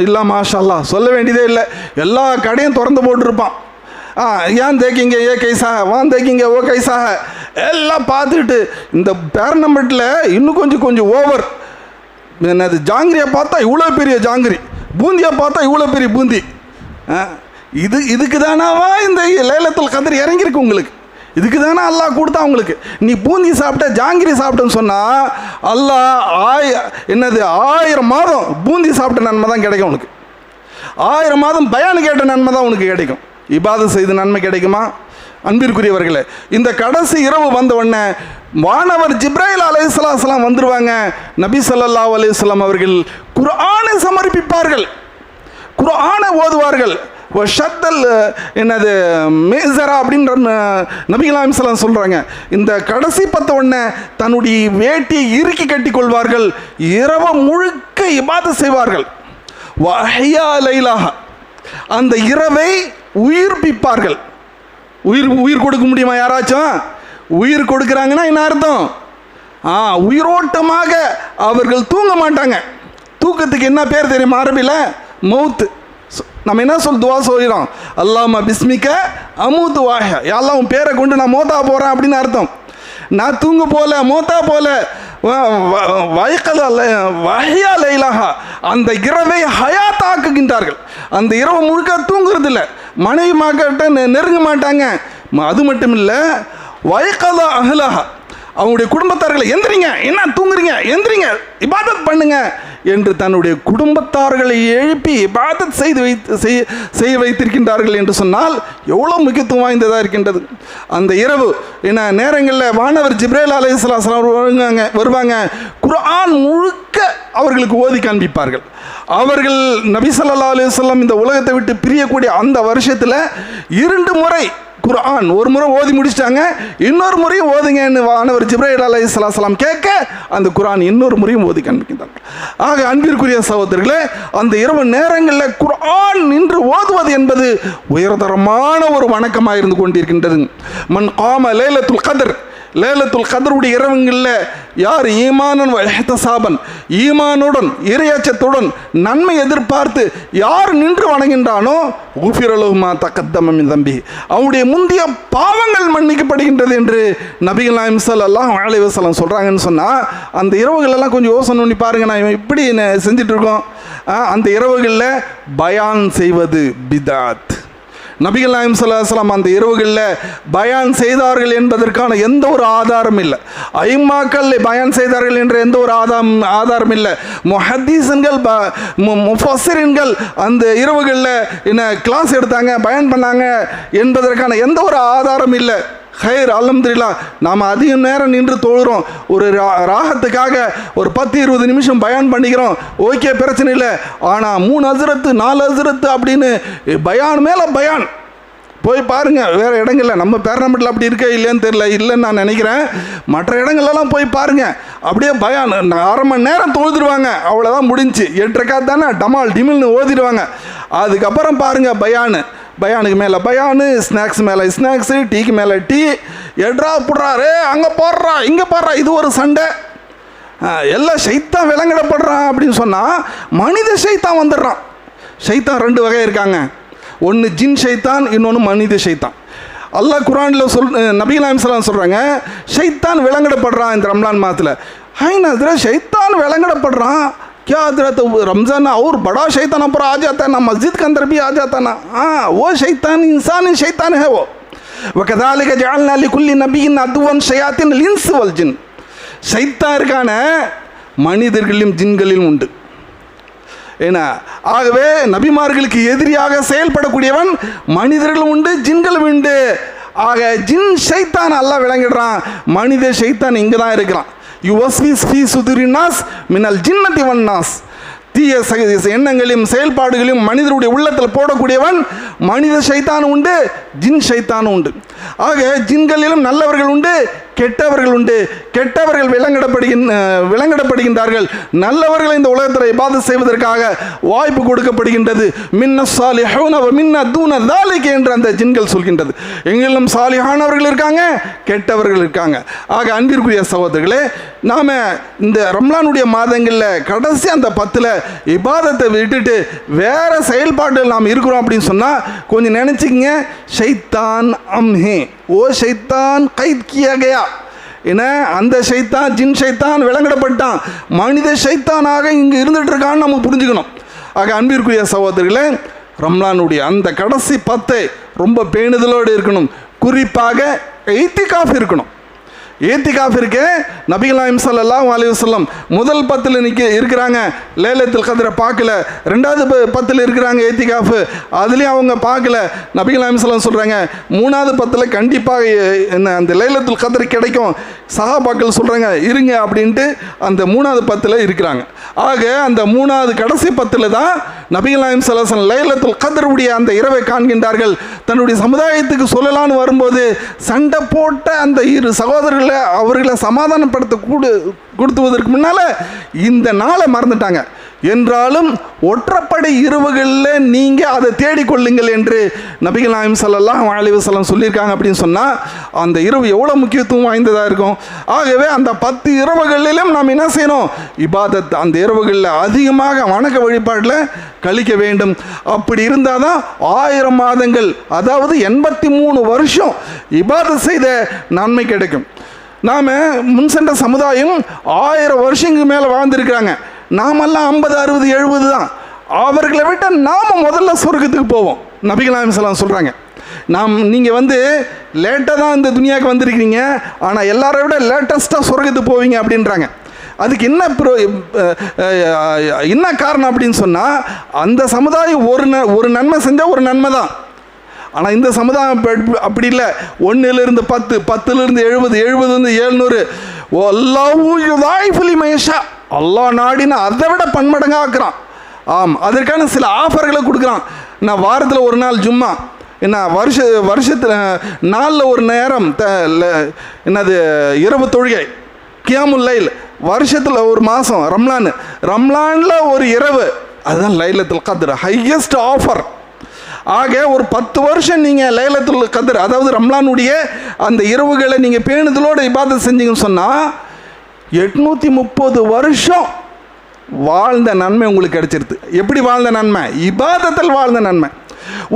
இல்லை மாஷா அல்லாஹ் சொல்ல வேண்டியதே இல்லை, எல்லா கடையும் திறந்து போட்டுருப்பான். ஏன் தேக்கிங்க ஏ கைசாக, வான் தேக்கிங்க ஓ கைசாக எல்லாம் பார்த்துக்கிட்டு. இந்த பேரனம்பட்டில் இன்னும் கொஞ்சம் ஓவர். என்னது ஜாங்கிரியை பார்த்தா இவ்வளோ பெரிய ஜாங்கிரி, பூந்தியை பார்த்தா இவ்வளோ பெரிய பூந்தி. இதுக்கு தானாவா இந்த லைலத்துல் கத்ர் இறங்கியிருக்கு உங்களுக்கு? இதுக்கு தானே அல்லாஹ் கொடுத்தா உங்களுக்கு? நீ பூந்தி சாப்பிட்ட, ஜாங்கிரி சாப்பிட்டேன்னு சொன்னால் அல்லாஹ் என்னது 1000 மாதம் பூந்தி சாப்பிட்ட நன்மை தான் கிடைக்கும் உனக்கு. 1000 மாதம் பயான் கேட்ட நன்மை தான் உனக்கு கிடைக்கும். இபாதத் செய்து நன்மை கிடைக்குமா? அன்பிற்குரியவர்களே, இந்த கடைசி இரவு வந்த உடனே வானவர் ஜிப்ராயில் அலைஹிஸ்ஸலாம் வந்துருவாங்க. நபி ஸல்லல்லாஹு அலைஹி வஸல்லம் அவர்கள் குர்ஆனை சமர்ப்பிப்பார்கள், குர்ஆனை ஓதுவார்கள். ஷத்தல் என்னது மேசரா அப்படின்ற நபிகள் நாயகம் ஸல்லல்லாஹு சொல்கிறாங்க. இந்த கடைசி 10 உடனே தன்னுடைய வேட்டியை இறுக்கி கட்டி கொள்வார்கள். இரவு முழுக்க இபாதத் செய்வார்கள். வஹ்யா லைலாஹா, அந்த இரவை உயிர்ப்பிப்பார்கள். உயிர் கொடுக்க முடியுமா யாராச்சும்? உயிர் கொடுக்குறாங்கன்னா என்ன அர்த்தம்? உயிரோட்டமாக அவர்கள் தூங்க மாட்டாங்க. தூக்கத்துக்கு என்ன பேர் தெரியுமா அரபியில்? மௌத்து. நம்ம என்ன துவா சொல்கிறோம்? அல்லாஹ்ம பிஸ்மிக்க அமூத்து வாஹ, யாரெல்லாம் உன் பேரை கொண்டு நான் மோத்தா போகிறேன் அப்படின்னு அர்த்தம். நான் தூங்க போல, மோத்தா போல. வஹ்யா லைலாஹா, அந்த இரவை ஹயாத்தாக்குகின்றார்கள். அந்த இரவு முழுக்க தூங்குறது இல்லை, மனைவி மாக்கிட்ட நெருங்க மாட்டாங்க. அது மட்டும் இல்லை, வயக்கதா அஹ்லஹா, அவங்களுடைய குடும்பத்தார்களை எந்திரிங்க, என்ன தூங்குறீங்க, எந்திரிங்க, இபாதத் பண்ணுங்க என்று தன்னுடைய குடும்பத்தார்களை எழுப்பி இபாதத் செய்ய வைத்திருக்கின்றார்கள் என்று சொன்னால் எவ்வளோ முக்கியத்துவம் வாய்ந்ததாக இருக்கின்றது. அந்த இரவு என்ன நேரங்களில் வானவர் ஜிப்ரீல் அலைஹிஸ்ஸலாம் வருவாங்க. குர்ஆன் முழுக்க அவர்களுக்கு ஓதி காண்பிப்பார்கள். அவர்கள் நபி ஸல்லல்லாஹு அலைஹி வஸல்லம் இந்த உலகத்தை விட்டு பிரியக்கூடிய அந்த வருஷத்தில் 2 முறை குர்ஆன், ஒரு முறை ஓதி முடிச்சிட்டாங்க, இன்னொரு முறையும் ஓதுங்கன்னு வானவர் ஜிப்ரீல் அலைஹிஸ்ஸலாம் கேட்க அந்த குர்ஆன் இன்னொரு முறையும் ஓதி காண்பிக்கின்றாங்க. ஆக அன்பிற்குரிய சகோதரர்களே, அந்த இரவு நேரங்களில் குர்ஆன் நின்று ஓதுவது என்பது உயர்தரமான ஒரு வணக்கமாக இருந்து கொண்டிருக்கின்றது. மன் காம லைலத்துல் கத்ர், லைலத்துல் கத்ருடைய இரவுங்களில் யார் ஈமானன் வஹ்தசாபன், ஈமானுடன் இறையச்சத்துடன் நன்மை எதிர்பார்த்து யார் நின்று வணங்கின்றானோ குஃபிரலஹுமா தகத்தம மின் தம்பி, அவனுடைய முந்தைய பாவங்கள் மன்னிக்கப்படுகின்றது என்று நபிகள் நாயகம் ஸல்லல்லாஹு அலைஹி வஸல்லம் சொல்கிறாங்கன்னு சொன்னால், அந்த இரவுகளெல்லாம் கொஞ்சம் யோசனை பண்ணி பாருங்கள். நான் இப்படி செஞ்சிட்ருக்கோம். அந்த இரவுகளில் பயான் செய்வது பிதாத். நபிகள் நாயகம் ஸல்லல்லாஹு அலைஹி வஸல்லம் அந்த இரவுகளில் பயான் செய்தார்கள் என்பதற்கான எந்த ஒரு ஆதாரம் இல்லை. ஐம்மாக்கள் பயான் செய்தார்கள் என்ற எந்த ஒரு ஆதாரம் இல்லை. முஹத்தீஸ்கள் முஃபஸ்ஸிரீன்கள் அந்த இரவுகளில் என்ன கிளாஸ் எடுத்தாங்க, பயான் பண்ணாங்க என்பதற்கான எந்த ஒரு ஆதாரம் இல்லை. ஹைர், அல்ஹம்துலில்லாஹ், நாம் அதிக நேரம் நின்று தொழுகிறோம், ஒரு ராகத்துக்காக ஒரு 10-20 நிமிஷம் பயான் பண்ணிக்கிறோம், ஓகே, பிரச்சனை இல்லை. ஆனால் 3 ஹஸ்ரத்து 4 ஹஸ்ரத்து அப்படின்னு பயான் மேலே பயான் போய் பாருங்கள். வேறு இடங்களில் நம்ம பேரனம்பட்டில் அப்படி இருக்க இல்லைன்னு தெரியல, இல்லைன்னு நான் நினைக்கிறேன். மற்ற இடங்கள்லாம் போய் பாருங்கள், அப்படியே பயான் 1/2 மணி நேரம் தொழுதுருவாங்க, அவ்வளோதான் முடிஞ்சு. 8 ரக்காத் தானே, டமால் டிமில்னு ஓதிடுவாங்க. அதுக்கப்புறம் பாருங்கள் பயானுக்கு மேலே பயானு, ஸ்நாக்ஸ் மேலே ஸ்நாக்ஸு, டீக்கு மேலே டீ, எட்ரா புடுறாரு, அங்கே போடுறா, இங்கே போடுறா, இது ஒரு சண்டை. எல்லாம் ஷைத்தான் விலங்கிடப்படுறான் அப்படின்னு சொன்னால் மனித ஷைத்தான் வந்துடுறான். ஷைத்தான் 2 வகை இருக்காங்க, ஒன்று ஜின் ஷைத்தான், இன்னொன்று மனித ஷைத்தான். அல்லாஹ் குர்ஆனில் நபிகள் நாயகம் ஸல்லல்லாஹு சொல்கிறாங்க, ஷைத்தான் விலங்கிடப்படுறான் இந்த ரம்லான் மாதத்தில். ஹைனா ஷைத்தான் விலங்கிடப்படுறான், क्या हजरत रमज़ान और बड़ा शैतान पर आ जाता है ना, मस्जिद के अंदर भी आ जाता ना. वो शैतान इंसानी शैतान है वो. वकज़ालिक जअलना लिकुल्लि नबिय्यिन अदुव्वन शयातीनिल इंस वल जिन. ஷைத்தான் இருக்கான மனிதர்களிலும் ஜின்களிலும் உண்டு. ஏன்னா ஆகவே நபிமார்களுக்கு எதிரியாக செயல்படக்கூடியவன் மனிதர்களும் உண்டு, ஜின்களும் உண்டு. ஆக ஜின் ஷைத்தான் அல்லாஹ் விளங்கிடுறான், மனித ஷைத்தான் இங்கே தான் இருக்கிறான். யுவஸ்விஸ் ஃபீ சுதுரின்னாஸ் மினல் ஜின்னதி வன்னாஸ். தீய எண்ணங்களையும் செயல்பாடுகளையும் மனிதருடைய உள்ளத்தில் போடக்கூடியவன் மனித ஷைத்தான் உண்டு, ஜின் ஷைத்தான் உண்டு. ஆக ஜின்களிலும் நல்லவர்கள் உண்டு, கெட்டவர்கள் உண்டு. கெட்டவர்கள் விலங்கிடப்படுகின்றார்கள், நல்லவர்கள் இந்த உலகத்தில் இபாதத் செய்வதற்காக வாய்ப்பு கொடுக்கப்படுகின்றது. மின்ன சாலிஹூன வ மின்ன தூன தாலிக என்று அந்த ஜின்கள் சொல்கின்றது. எங்களிலும் சாலிஹானவர்கள் இருக்காங்க, கெட்டவர்கள் இருக்காங்க. ஆக அன்பிற்குரிய சகோதரர்களே, நாம் இந்த ரம்லானுடைய மாதங்களில் கடைசி அந்த 10ல் இபாதத்தை விட்டுட்டு வேற செயல்பாட்டில் நாம் இருக்கிறோம் அப்படின்னு சொன்னால் கொஞ்சம் நினச்சிக்கங்க, ஷைத்தான் அம்ஹே, ஓ ஷைத்தான் கைத் கியா கயா. ஏன்னா அந்த ஷைத்தான் ஜின் ஷைத்தான் விலங்கிடப்பட்டான், மனித ஷைத்தானாக இங்கே இருந்துட்டு இருக்கான்னு நம்ம புரிஞ்சுக்கணும். ஆக அன்பிற்குரிய சகோதரர்களே, ரம்லானுடைய அந்த கடைசி 10 ரொம்ப பேணுதலோடு இருக்கணும். குறிப்பாக இத்திகாஃப் இருக்கணும். இத்திகாஃப் இருக்க நபிகள் நாயகம் ஸல்லல்லாஹு அலைஹி வஸல்லம் முதல் 10 இருக்கிறாங்க, லைலத்துல் கத்ரை பார்க்கல. 2வது 10 இருக்கிறாங்க இத்திகாஃப், அதுலேயும் அவங்க பார்க்கல. நபிகள் நாயகம் ஸல்லல்லாஹு சொல்கிறாங்க 3வது 10 கண்டிப்பாக அந்த லைலத்துல் கத்ரை கிடைக்கும். சஹாபாக்கள் சொல்கிறாங்க இருங்க அப்படின்ட்டு அந்த 3வது 10 இருக்கிறாங்க. ஆக அந்த 3வது கடைசி 10 தான் நபிகள் நாயகம் ஸல்லல்லாஹு அலைஹி வஸல்லம் லைலத்துல் கத்ருடைய அந்த இரவை காண்கின்றார்கள். தன்னுடைய சமுதாயத்துக்கு சொல்லலான்னு வரும்போது சண்டை போட்ட அந்த 2 சகோதரர்கள் அவர்களை சமாதானப்படுத்த கொடுத்துவதற்கு முன்னால இந்த நாளை மறந்துட்டாங்க. என்றாலும் ஒற்றைப்படை இரவுகளில் நீங்க அதை தேடிக்கொள்ளுங்கள் என்று நபிகள் நாயகம் ஸல்லல்லாஹு அலைஹி வஸல்லம் சொல்லியிருக்காங்க. அப்படின்னு சொன்னா அந்த இரவு எவ்வளவு முக்கியத்துவம் வாய்ந்ததாக இருக்கும். ஆகவே அந்த 10 இரவுகளிலும் நாம் என்ன செய்யணும்? இபாதத், அந்த இரவுகளில் அதிகமாக வணக்க வழிபாட்டில் கழிக்க வேண்டும். அப்படி இருந்தால் தான் 1000 மாதங்கள், அதாவது 83 வருஷம் இபாதத் செய்த நன்மை கிடைக்கும். நாம் முன் சென்ற சமுதாயம் 1000 வருஷங்களுக்கு மேலே வாழ்ந்துருக்கிறாங்க. நாமெல்லாம் 50, 60, 70 தான். அவர்களை விட்ட நாம் முதல்ல சொர்க்கத்துக்கு போவோம். நபிகள் நாயகம் ஸல்லல்லாஹு அலைஹி வஸல்லம் சொல்கிறாங்க, நீங்கள் லேட்டாக தான் இந்த துனியாவுக்கு வந்திருக்கிறீங்க, ஆனால் எல்லாரை விட லேட்டஸ்ட்டாக சொர்க்கத்துக்கு போவீங்க அப்படின்றாங்க. அதுக்கு என்ன காரணம் அப்படின்னு சொன்னால், அந்த சமுதாயம் ஒரு நன்மை செஞ்சால் ஒரு நன்மை தான். ஆனால் இந்த சமுதாயம் அப்படி இல்லை. 1லிருந்து 10, 10லிருந்து 70, 70லிருந்து 700. அல்லாஹ் நாடினா அதை விட பன்மடங்காக ஆக்குறான். அதற்கான சில ஆஃபர்களை கொடுக்குறான். நான் வாரத்தில் ஒரு நாள் ஜும்மா, என்ன வருஷத்தில் நாளில் ஒரு நேரம் இரவு தொழுகை, கியாமுல் லைல், வருஷத்தில் ஒரு மாதம் ரம்லானில் ஒரு இரவு, அதுதான் லைலத்துல் கத்ர், ஹையஸ்ட் ஆஃபர். ஆக ஒரு 10 வருஷம் நீங்கள் லைலத்துல் கத்ர், அதாவது ரம்லானுடைய அந்த இரவுகளை நீங்கள் பேணுதலோடு இபாதத் செஞ்சீங்கன்னு சொன்னால் 830 வருஷம் வாழ்ந்த நன்மை உங்களுக்கு கிடைச்சிருது. எப்படி வாழ்ந்த நன்மை? இபாதத்தில் வாழ்ந்த நன்மை.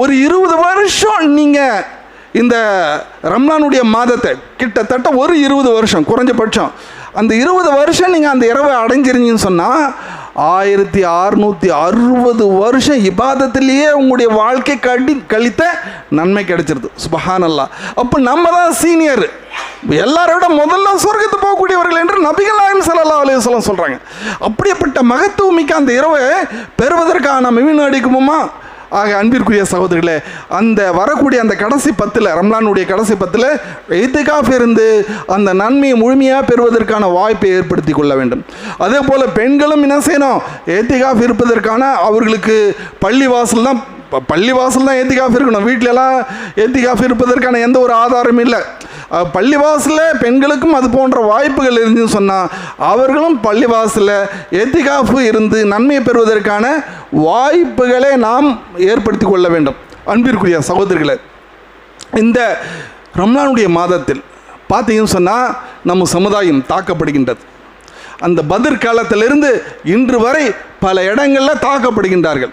ஒரு 20 வருஷம் நீங்கள் இந்த ரம்லானுடைய மாதத்தை கிட்டத்தட்ட ஒரு 20 வருஷம் குறைஞ்சபட்சம் அந்த 20 வருஷம் நீங்கள் அந்த இரவை அடைஞ்சிருந்தீங்கன்னு சொன்னால் 1660 வருஷம் இபாதத்திலேயே உங்களுடைய வாழ்க்கை கழித்த நன்மை கிடைச்சிருது. சுப்ஹானல்லாஹ். அப்போ நம்ம தான் சீனியர், எல்லாரோட முதல்ல சொர்க்கத்துக்கு போகக்கூடியவர்கள் என்று நபிகள் நாயகம் ஸல்லல்லாஹு அலைஹி வஸல்லம் சொல்கிறாங்க. அப்படிப்பட்ட மகத்துவமிக்க அந்த இரவை பெறுவதற்காக நம்ம வீண் அடிக்குமா? ஆக அன்பிற்குரிய சகோதரர்களே, அந்த வரக்கூடிய அந்த கடைசி 10 ரம்லானுடைய கடைசி 10 இத்திகாஃப் இருந்து அந்த நன்மையை முழுமையாக பெறுவதற்கான வாய்ப்பை ஏற்படுத்தி கொள்ள வேண்டும். அதே போல் பெண்களும் என்ன செய்யணும்? இத்திகாஃப் இருப்பதற்கான அவர்களுக்கு பள்ளிவாசல் தான் இத்திகாஃப் இருக்கணும். வீட்டிலலாம் இத்திகாஃப் இருப்பதற்கான எந்த ஒரு ஆதாரமும் இல்லை. பள்ளிவாசலில் பெண்களுக்கும் அது போன்ற வாய்ப்புகள் இருந்துன்னு சொன்னால் அவர்களும் பள்ளிவாசலில் இத்திகாஃப் இருந்து நன்மையை பெறுவதற்கான வாய்ப்புகளை நாம் ஏற்படுத்தி கொள்ள வேண்டும். அன்பிற்குரிய சகோதரர்களே, இந்த ரம்லானுடைய மாதத்தில் பார்த்தீங்கன்னு சொன்னால் நம்ம சமுதாயம் தாக்கப்படுகின்றது. அந்த பத்ர் காலத்திலிருந்து இன்று வரை பல இடங்களில் தாக்கப்படுகின்றார்கள்.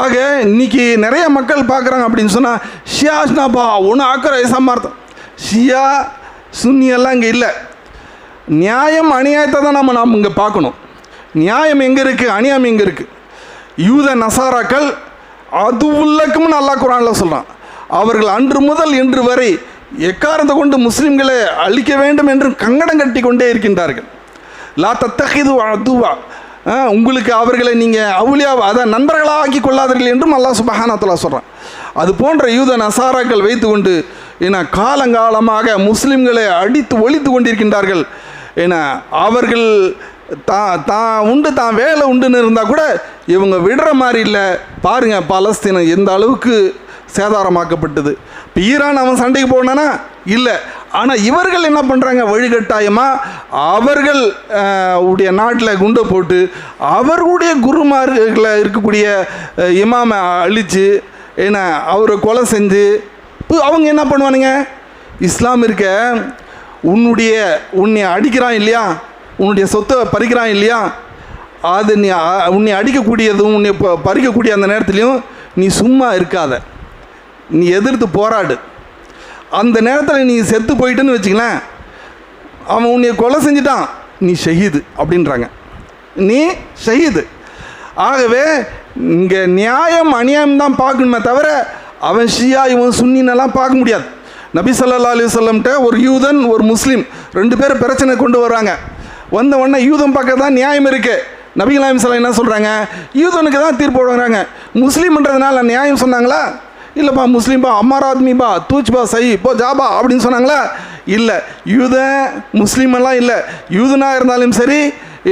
ஆக இன்னைக்கு நிறைய மக்கள் பார்க்குறாங்க அப்படின்னு சொன்னால் ஷியாஸ்னாபா ஒன்று ஆக்கிற சமார்த்தம், ஷியா சுன்னியெல்லாம் இங்கே இல்லை. நியாயம் அநியாயத்தை தான் நாம் இங்கே பார்க்கணும். நியாயம் எங்கே இருக்குது, அநியாயம் எங்கே இருக்குது? யூத நசாராக்கள் அது உள்ளக்கும்னு அல்லாஹ் குர்ஆனில் சொல்கிறான். அவர்கள் அன்று முதல் இன்று வரை எக்காரத்தை கொண்டு முஸ்லீம்களை அழிக்க வேண்டும் என்று கங்கடம் கட்டி கொண்டே இருக்கின்றார்கள். லா தத்தஹிது அதுவா, உங்களுக்கு அவர்களை நீங்கள் அவுலியா, அதான் நண்பர்களாக ஆக்கி கொள்ளாதீர்கள் என்றும் அல்லாஹ் சுப்ஹானஹு வ தஆலா சொல்கிறான். அது போன்ற யூத நசாராக்கள் வைத்து கொண்டு ஏன்னா காலங்காலமாக முஸ்லீம்களை அடித்து ஒழித்து கொண்டிருக்கின்றார்கள். ஏன்னா அவர்கள் தான் வேலை உண்டுன்னு இருந்தால் கூட இவங்க விடுற மாதிரி இல்லை. பாருங்கள், பாலஸ்தீனம் எந்த அளவுக்கு சேதாரமாக்கப்பட்டது. இப்போ ஈரான் அவன் சண்டைக்கு போனானா இல்லை. ஆனால் இவர்கள் என்ன பண்ணுறாங்க? வழிகட்டாயமாக அவர்கள் உடைய நாட்டில் குண்டை போட்டு அவர்களுடைய குருமார்களை இருக்கக்கூடிய இமாமை அழித்து ஏன்னா அவரை கொலை செஞ்சு அவங்க என்ன பண்ணுவானுங்க? இஸ்லாம் இருக்க உன்னை அடிக்கிறான் இல்லையா, உன்னுடைய சொத்தை பறிக்கிறான் இல்லையா, அது உன்னை அடிக்கக்கூடியதும் உன்னை பறிக்கக்கூடிய அந்த நேரத்துலையும் நீ சும்மா இருக்காத, நீ எதிர்த்து போராடு. அந்த நேரத்தில் நீ செத்து போயிட்டுன்னு வச்சுங்களேன், அவன் உன்னை கொலை செஞ்சுட்டான், நீ ஷஹீது அப்படின்றாங்க. நீ ஷஹீது. ஆகவே இங்கே நியாயம் அநியாயம் தான் பார்க்கணுமே தவிர அவன் ஷியா இவன் சுன்னின்னெல்லாம் பார்க்க முடியாது. நபி ஸல்லல்லாஹு அலைஹி வஸல்லம்கிட்ட ஒரு யூதன் ஒரு முஸ்லீம் 2 பேர் பிரச்சனை கொண்டு வர்றாங்க. வந்த உடனே யூதன் பக்கம் தான் நியாயம் இருக்குது. நபிகள் நாயகம் ஸல்லல்லாஹு அலைஹி வஸல்லம் என்ன சொல்கிறாங்க, யூதனுக்கு தான் தீர்ப்பு வழங்குறாங்க. முஸ்லீம்ன்றதுனால நியாயம் சொன்னாங்களா? இல்லைப்பா முஸ்லீம்பா அம்மார் ஆத்மிபா தூச்பா சை போ ஜாபா அப்படின்னு சொன்னாங்களா? இல்லை. யூதன் முஸ்லீமெல்லாம் இல்லை. யூதனாக இருந்தாலும் சரி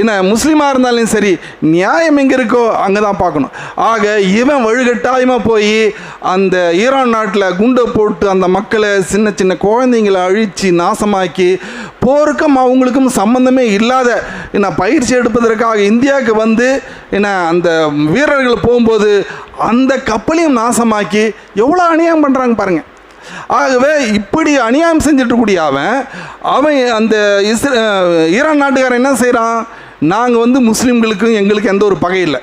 என்ன முஸ்லீமாக இருந்தாலும் சரி நியாயம் எங்கே இருக்கோ அங்கே தான் பார்க்கணும். ஆக இவன் வழுகட்டாயமாக போய் அந்த ஈரான் நாட்டில் குண்டை போட்டு அந்த மக்களை சின்ன சின்ன குழந்தைங்களை அழித்து நாசமாக்கி போருக்கும் அவங்களுக்கும் சம்பந்தமே இல்லாத என்ன பயிற்சி எடுப்பதற்காக இந்தியாவுக்கு வந்து என்ன அந்த வீரர்கள் போகும்போது அந்த கப்பலையும் நாசமாக்கி எவ்வளோ அநியாயம் பண்ணுறாங்க பாருங்கள். ஆகவே இப்படி அநியாயம் செஞ்சிட்ருக்கூடிய அவன் அந்த ஈரான் நாட்டுக்காரன் என்ன செய்கிறான், நாங்கள் வந்து முஸ்லீம்களுக்கும் எங்களுக்கு எந்த ஒரு பகை இல்லை,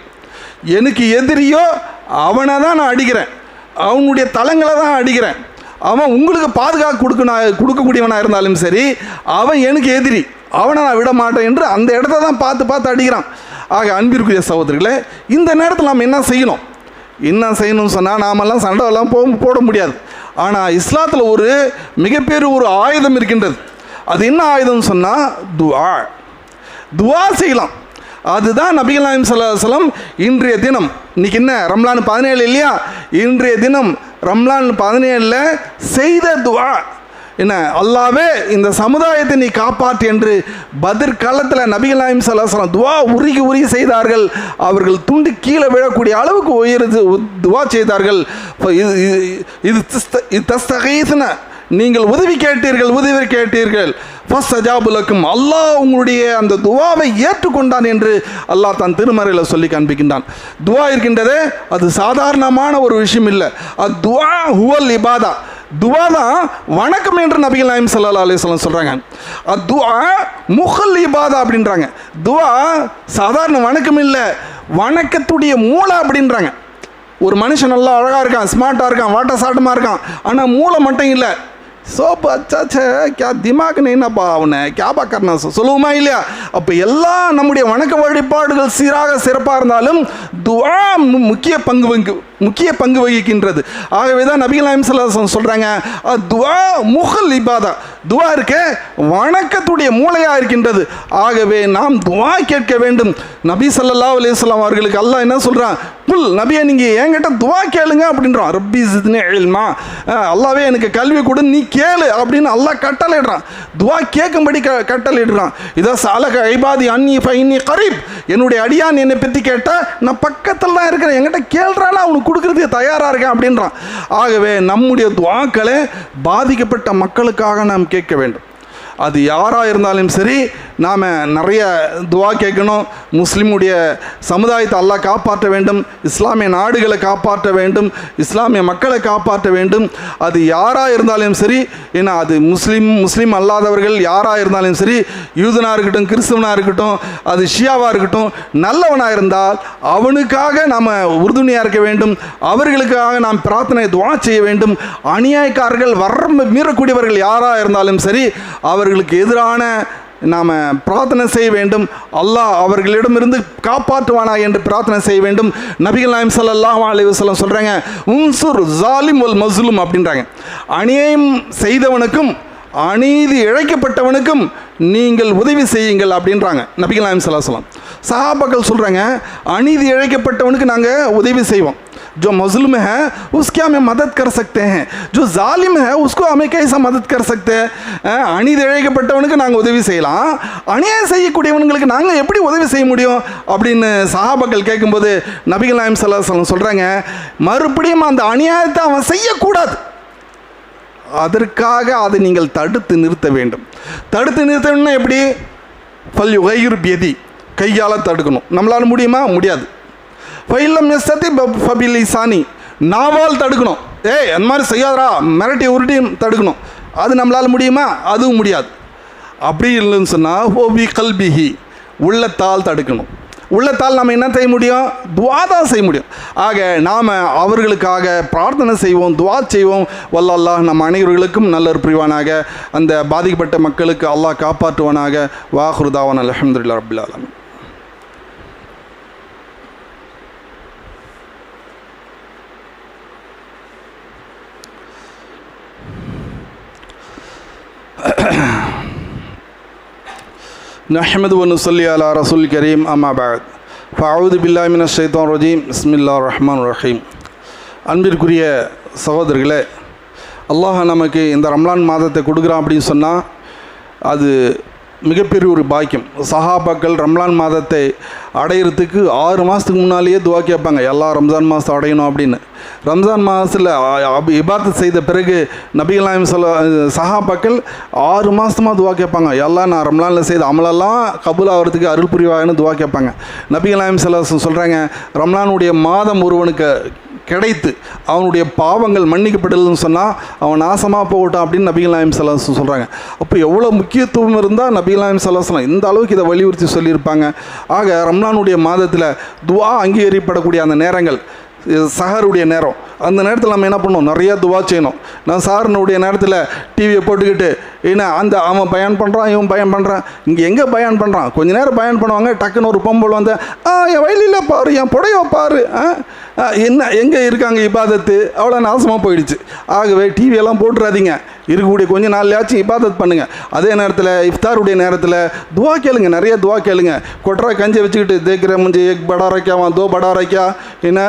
எனக்கு எதிரியோ அவனை தான் நான் அடிக்கிறேன், அவனுடைய தலங்களை தான் அடிக்கிறேன், அவன் உங்களுக்கு பாதுகாப்பு கொடுக்கக்கூடியவனாக இருந்தாலும் சரி அவன் எனக்கு எதிரி, அவனை நான் விட மாட்டேன் என்று அந்த இடத்த தான் பார்த்து அடிக்கிறான். ஆக அன்பிற்குரிய சகோதரர்களே, இந்த நேரத்தில் நாம் என்ன செய்யணும்னு சொன்னால் நாமெல்லாம் சண்டையெல்லாம் போட முடியாது. ஆனால் இஸ்லாத்தில் ஒரு மிகப்பெரிய ஒரு ஆயுதம் இருக்கின்றது. அது என்ன ஆயுதம்னு சொன்னால் துவா செய்யலாம். அதுதான் நபிகள் நாயகம் ஸல்லல்லாஹு அலைஹி வஸல்லம் இன்றைய தினம், இன்னைக்கு என்ன ரம்லான் 17 இல்லையா, இன்றைய தினம் ரம்லான் 17 செய்த துவா என்ன, அல்லாவே இந்த சமுதாயத்தை நீ காப்பாற்று என்று பத்ர் காலத்தில் நபிகள் நாயகம் ஸல்லல்லாஹு அலைஹி வஸல்லம் துவா உருகி செய்தார்கள். அவர்கள் துண்டு கீழே விழக்கூடிய அளவுக்கு உயர்ந்து துவா செய்தார்கள். இது தஸ்தகீஸ்ன, நீங்கள் உதவி கேட்டீர்கள் ஃபஸ்தஜாபுலக்கும், அல்லாஹ் உங்களுடைய அந்த துவாவை ஏற்றுக்கொண்டான் என்று அல்லாஹ் தன் திருமறையில் சொல்லி காண்பிக்கின்றான். துவா இருக்கின்றதே அது சாதாரணமான ஒரு விஷயம் இல்லை. அது துவா ஹுவல் இபாதா, துவா தான் வணக்கம் என்று நபிகள் நாயகம் ஸல்லல்லாஹு அலைஹி வஸல்லம் சொல்கிறாங்க. அது துவா முகல் இபாதா அப்படின்றாங்க. துவா சாதாரண வணக்கம் இல்லை, வணக்கத்துடைய மூளை அப்படின்றாங்க. ஒரு மனுஷன் நல்லா அழகாக இருக்கான், ஸ்மார்ட்டாக இருக்கான், வாட்டசாட்டமாக இருக்கான், ஆனால் மூளை மட்டும் இல்லை. சோப்பு அச்சாச்சே கே திமாக் என்னப்பா அவனை கேபா கர்னா சொல்லுவோமா இல்லையா? அப்போ எல்லாம் நம்முடைய வணக்க வழிபாடுகள் சீராக சிறப்பாக இருந்தாலும் துவா முக்கிய பங்கு வகிக்கின்றது. ஆகவே தான் நபிகள் நாயகம் ஸல்லல்லாஹு அலைஹி வஸல்லம் சொல்கிறாங்க, துவா முகல் இபாதா, துவா இருக்க வணக்கத்துடைய மூளையாக இருக்கின்றது. ஆகவே நாம் துவா கேட்க வேண்டும். நபி ஸல்லல்லாஹு அலைஹி வஸல்லம் அவர்களுக்கு அல்லாஹ் என்ன சொல்கிறான், புல் நபியை நீங்கள் என்கிட்ட துவா கேளுங்க அப்படின்றான். ரப்பி ஜித்னி இல்மா, அல்லாவே எனக்கு கல்வி கொடு நீ கேளு அப்படின்னு அல்லாஹ் கட்டளையிடுறான். துவா கேட்கும்படி கட்டளையிடுறான். இதோ சாலக ஐபாதி அன்னி ஃபைன்னி கரீப், என்னுடைய அடியான் என்னை பற்றி கேட்டால் நான் பக்கத்தில் தான் இருக்கிறேன், என்கிட்ட கேள்றானா அவனுக்கு கொடுக்குறதுக்கு தயாராக இருக்கேன் அப்படின்றான். ஆகவே நம்முடைய துவாக்களை பாதிக்கப்பட்ட மக்களுக்காக நாம் கேட்க வேண்டும். அது யாராக இருந்தாலும் சரி நாம் நிறைய துவா கேட்கணும். முஸ்லீமுடைய சமுதாயத்தை அல்லாஹ் காப்பாற்ற வேண்டும், இஸ்லாமிய நாடுகளை காப்பாற்ற வேண்டும், இஸ்லாமிய மக்களை காப்பாற்ற வேண்டும். அது யாராக இருந்தாலும் சரி, ஏன்னா அது முஸ்லீம் அல்லாதவர்கள் யாராக இருந்தாலும் சரி, யூதனாக இருக்கட்டும், கிறிஸ்தவனாக இருக்கட்டும், அது ஷியாவாக இருக்கட்டும், நல்லவனாக இருந்தால் அவனுக்காக நாம் உறுதுணையாக இருக்க வேண்டும், அவர்களுக்காக நாம் பிரார்த்தனை துவா செய்ய வேண்டும். அநியாயக்காரர்கள் வரம்பு மீறக்கூடியவர்கள் யாராக இருந்தாலும் சரி அவர்களுக்கு எதிரான நாம் பிரார்த்தனை செய்ய வேண்டும். அல்லாஹ் அவர்களிடமிருந்து காப்பாற்றுவானா என்று பிரார்த்தனை செய்ய வேண்டும். நபிகள் நாயகம் ஸல்லல்லாஹு அலைஹி வஸல்லம் சொல்கிறாங்க, உன்சுர் ஜாலிம் வல் மஸ்லூம் அப்படின்றாங்க. அநியாயம் செய்தவனுக்கும் அநீதி இழைக்கப்பட்டவனுக்கும் நீங்கள் உதவி செய்யுங்கள் அப்படின்றாங்க நபிகள் நாயகம் ஸல்லல்லாஹு அலைஹி வஸல்லம். சஹாபாக்கள் சொல்கிறாங்க, அநீதி இழைக்கப்பட்டவனுக்கு நாங்கள் உதவி செய்வோம். जो मज़लूम है उसकी हमें मदद कर सकते हैं, जो जालिम है उसको हमें कैसा मदद कर सकते हैं. அநீதி இழைக்கப்பட்டவனுக்கு நாங்கள் உதவி செய்யலாம், அநியாயம் செய்யக்கூடியவனுங்களுக்கு நாங்கள் எப்படி உதவி செய்ய முடியும் அப்படின்னு சஹாபாக்கள் கேட்கும்போது நபிகள் நாயகம் ஸல்லல்லாஹு அலைஹி வஸல்லம் சொல்கிறாங்க, மறுபடியும் அந்த அநியாயத்தை அவன் செய்யக்கூடாது, அதற்காக அதை நீங்கள் தடுத்து நிறுத்த வேண்டும். தடுத்து நிறுத்தணும்னா எப்படி? ஃபல் யுகையிர் பியதி, கையால் தடுக்கணும். நம்மளால் முடியுமா? முடியாது. ஃபைல்லம் எஸ்ததி ஃபபிலிசானி, நாவால் தடுக்கணும். அந்த மாதிரி செய்யாதரா மிரட்டி உருட்டி தடுக்கணும். அது நம்மளால் முடியுமா? அதுவும் முடியாது. அப்படி இல்லைன்னு சொன்னால் ஹோபி கல்பிஹி, உள்ளத்தால் தடுக்கணும். உள்ளத்தால் நம்ம என்ன செய்ய முடியும்? துவா தான் செய்ய முடியும். ஆக நாம் அவர்களுக்காக பிரார்த்தனை செய்வோம், துவா செய்வோம். வல்ல அல்லாஹ் நம் அனைவர்களுக்கும் நல்ல புரிவானாக, அந்த பாதிக்கப்பட்ட மக்களுக்கு அல்லாஹ் காப்பாற்றுவானாக. வாஹுருதாவான் அல்ஹம்துலில்லாஹி ரப்பில் ஆலமீன். நஹ்மது வ நுஸல்லி அலா ரசூல் கரீம் அம்மா பஅத் ஃபஅஊது பில்லாஹி மினஷ் ஷைத்தானிர் ரஜீம் பிஸ்மில்லாஹிர் ரஹ்மானிர் ரஹீம். அன்பிற்குரிய சகோதரர்களே, அல்லாஹ் நமக்கு இந்த ரம்லான் மாதத்தை கொடுக்குறான் அப்படின்னு சொன்னால் அது மிகப்பெரிய ஒரு பாக்கியம். சஹாபாக்கள் ரம்லான் மாதத்தை அடையிறதுக்கு 6 மாதத்துக்கு முன்னாலேயே துவா கேட்பாங்க, எல்லா ரம்ஜான் மாதம் அடையணும் அப்படின்னு. ரம்ஜான் மாதத்தில் இபாதத் செய்த பிறகு நபிகள் நாயகம் சஹாபாக்கள் 6 மாதமாக துவா கேட்பாங்க, எல்லாம் நான் ரம்லானில் செய்த அமலெல்லாம் கபூல் ஆகிறதுக்கு அருள் புரிவாயின்னு துவா கேட்பாங்க. நபிகள் நாயகம் சொல்கிறாங்க, ரம்லானுடைய மாதம் ஒருவனுக்கு கிடைத்து அவனுடைய பாவங்கள் மன்னிக்கப்படலன்னு சொன்னால் அவன் நாசமாக போகட்டான் அப்படின்னு நபிகள் நாயகம் ஸல்லல்லாஹு சொல்கிறாங்க. அப்போ எவ்வளோ முக்கியத்துவம் இருந்தால் நபிகள் நாயகம் ஸல்லல்லாஹு அலைஹி இந்த அளவுக்கு இதை வலியுறுத்தி சொல்லியிருப்பாங்க. ஆக ரம்லானுடைய மாதத்தில் துவா அங்கீகரிக்கப்படக்கூடிய அந்த நேரங்கள், சஹருடைய நேரம், அந்த நேரத்தில் நம்ம என்ன பண்ணணும், நிறையா துவா செய்யணும். நான் சாரனுடைய நேரத்தில் டிவியை போட்டுக்கிட்டு ஏன்னா அவன் பயன் பண்ணுறான், இவன் பயன் பண்ணுறான், இங்கே எங்கே பயன் பண்ணுறான், கொஞ்ச நேரம் பயன் பண்ணுவாங்க, டக்குன்னு ஒரு பொம்பளை வந்து என் வயலில் பாரு, என் புடையோ பாரு, என்ன எங்கே இருக்காங்க இபாதத்து, அவ்வளோ நாசமாக போயிடுச்சு. ஆகவே டிவியெல்லாம் போட்டுறாதீங்க, இருக்கக்கூடிய கொஞ்ச நாள்லையாச்சும் இபாதத் பண்ணுங்கள். அதே நேரத்தில் இஃப்தாருடைய நேரத்தில் துவா கேளுங்க, நிறைய துவா கேளுங்க. கொட்டரா கஞ்சி வச்சுக்கிட்டு தேக்கிற முஞ்சி எக் படா ரைக்காவான் தோ படா ரைக்கா, என்ன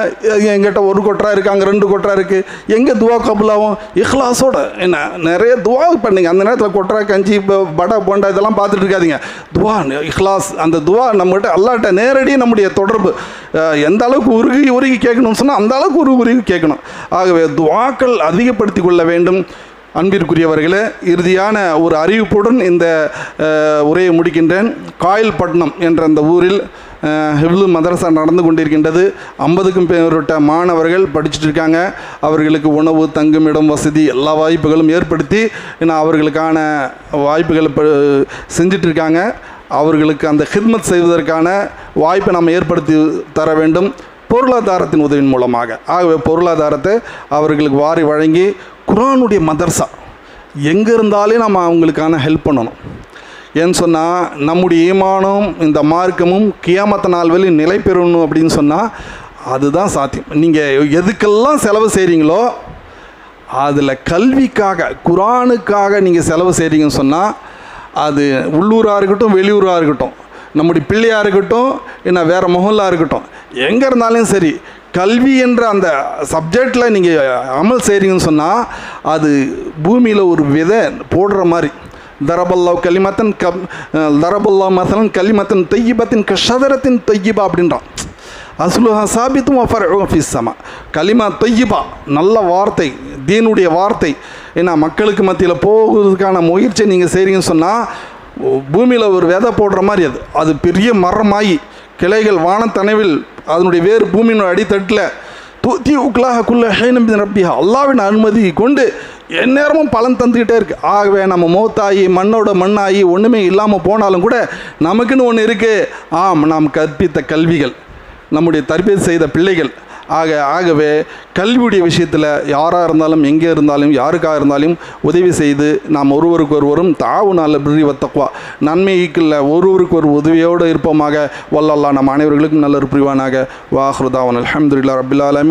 எங்கிட்ட ஒரு கொட்டரா இருக்காங்க, 2 கொட்டரா இருக்குது, எங்கே துவா கபுலாகும், இஹ்லாஸோட என்ன நிறைய துவா பண்ணுங்க. அந்த நேரத்தில் கொட்டரா கஞ்சி படா போண்டா இதெல்லாம் பார்த்துட்டு இருக்காதிங்க. துவா இஹ்லாஸ், அந்த துவா நம்மகிட்ட அல்லாட்ட நேரடி நம்முடைய தொடர்பு எந்த அளவுக்கு உருகி கேட்கணும்னு சொன்னால் அந்த அளவுக்கு உருகி கேட்கணும். ஆகவே துவாக்கள் அதிகப்படுத்தி கொள்ள வேண்டும். அன்பிற்குரியவர்களே, இறுதியான ஒரு அறிவிப்புடன் இந்த உரையை முடிக்கின்றேன். காயல்பட்டினம் என்ற அந்த ஊரில் ஹிப்லு மதரசா நடந்து கொண்டிருக்கின்றது. 50க்கும் மேற்பட்ட மாணவர்கள் படிச்சுட்டு இருக்காங்க. அவர்களுக்கு உணவு, தங்குமிடம், வசதி எல்லா வாய்ப்புகளும் ஏற்படுத்தி அவர்களுக்கான வாய்ப்புகள் செஞ்சிட்ருக்காங்க. அவர்களுக்கு அந்த ஹித்மத் செய்வதற்கான வாய்ப்பை நம்ம ஏற்படுத்தி தர வேண்டும் பொருளாதாரத்தின் உதவியின் மூலமாக. ஆகவே பொருளாதாரத்தை அவர்களுக்கு வாரி வழங்கி குர்ஆனுடைய மதரசா எங்கே இருந்தாலே நம்ம அவங்களுக்கான ஹெல்ப் பண்ணணும். ஏன்னு சொன்னால் நம்முடைய ஈமானும் இந்த மார்க்கமும் கியாமத் நாள் வரை நிலை பெறணும் அப்படின்னு சொன்னால் அதுதான் சாத்தியம். நீங்கள் எதுக்கெல்லாம் செலவு செய்கிறீங்களோ அதில் கல்விக்காக, குர்ஆனுக்காக நீங்கள் செலவு செய்கிறீங்கன்னு சொன்னால் அது உள்ளூராக இருக்கட்டும், வெளியூராக இருக்கட்டும், நம்முடைய பிள்ளையாக இருக்கட்டும், என்ன வேறு மொஹல்லா இருக்கட்டும், எங்கே இருந்தாலும் சரி, கல்வி என்ற அந்த சப்ஜெக்டில் நீங்கள் அமல் செய்கிறீங்கன்னு சொன்னால் அது பூமியில் ஒரு விதை போடுற மாதிரி. தரபல்லா கலிமத்தன் தரபல்லா மசலன் கலிமத்தன் தொய்யிபத்தின் கஷதரத்தின் தொய்யிபா அப்படின்றான். அஸ்லுஹா சாபித்தும் ஃபர்உஃபிஸ்ஸமா. கலிமா தொய்யிபா, நல்ல வார்த்தை, தீனுடைய வார்த்தை. ஏன்னா மக்களுக்கு மத்தியில் போகிறதுக்கான முயற்சியை நீங்கள் செய்கிறீங்கன்னு சொன்னால் பூமியில் ஒரு விதை போடுற மாதிரி அது பெரிய மரமாகி கிளைகள் வானத்தனைவில் அதனுடைய வேறு பூமியின் அடித்தட்டில் தூத்தி உக்லாக குள்ள ஹைனம்பின் ரப்பியா, அல்லாவின் அனுமதி கொண்டு எந்நேரமும் பலன் தந்துக்கிட்டே இருக்குது. ஆகவே நம்ம மௌத்தாகி மண்ணோட மண்ணாகி ஒன்றுமே இல்லாமல் போனாலும் கூட நமக்குன்னு ஒன்று இருக்குது, நாம் கற்பித்த கல்விகள், நம்முடைய தர்பியத் செய்த பிள்ளைகள். ஆகவே கல்வியுடைய விஷயத்தில் யாராக இருந்தாலும், எங்கே இருந்தாலும், யாருக்காக இருந்தாலும் உதவி செய்து நாம் ஒருவருக்கு ஒருவரும் தாவுன் அலல் பிர்ரி வத்தக்வா, நன்மைக்குள்ள ஒருவருக்கு ஒரு உதவியோடு இருப்போமாக. வல்லல்லாஹ் நம் அனைவர்களுக்கும் நல்ல புரிவானாக. வாஹ்ரு தாவன் அல்ஹம்துலில்லாஹி ரப்பில் ஆலமீன்.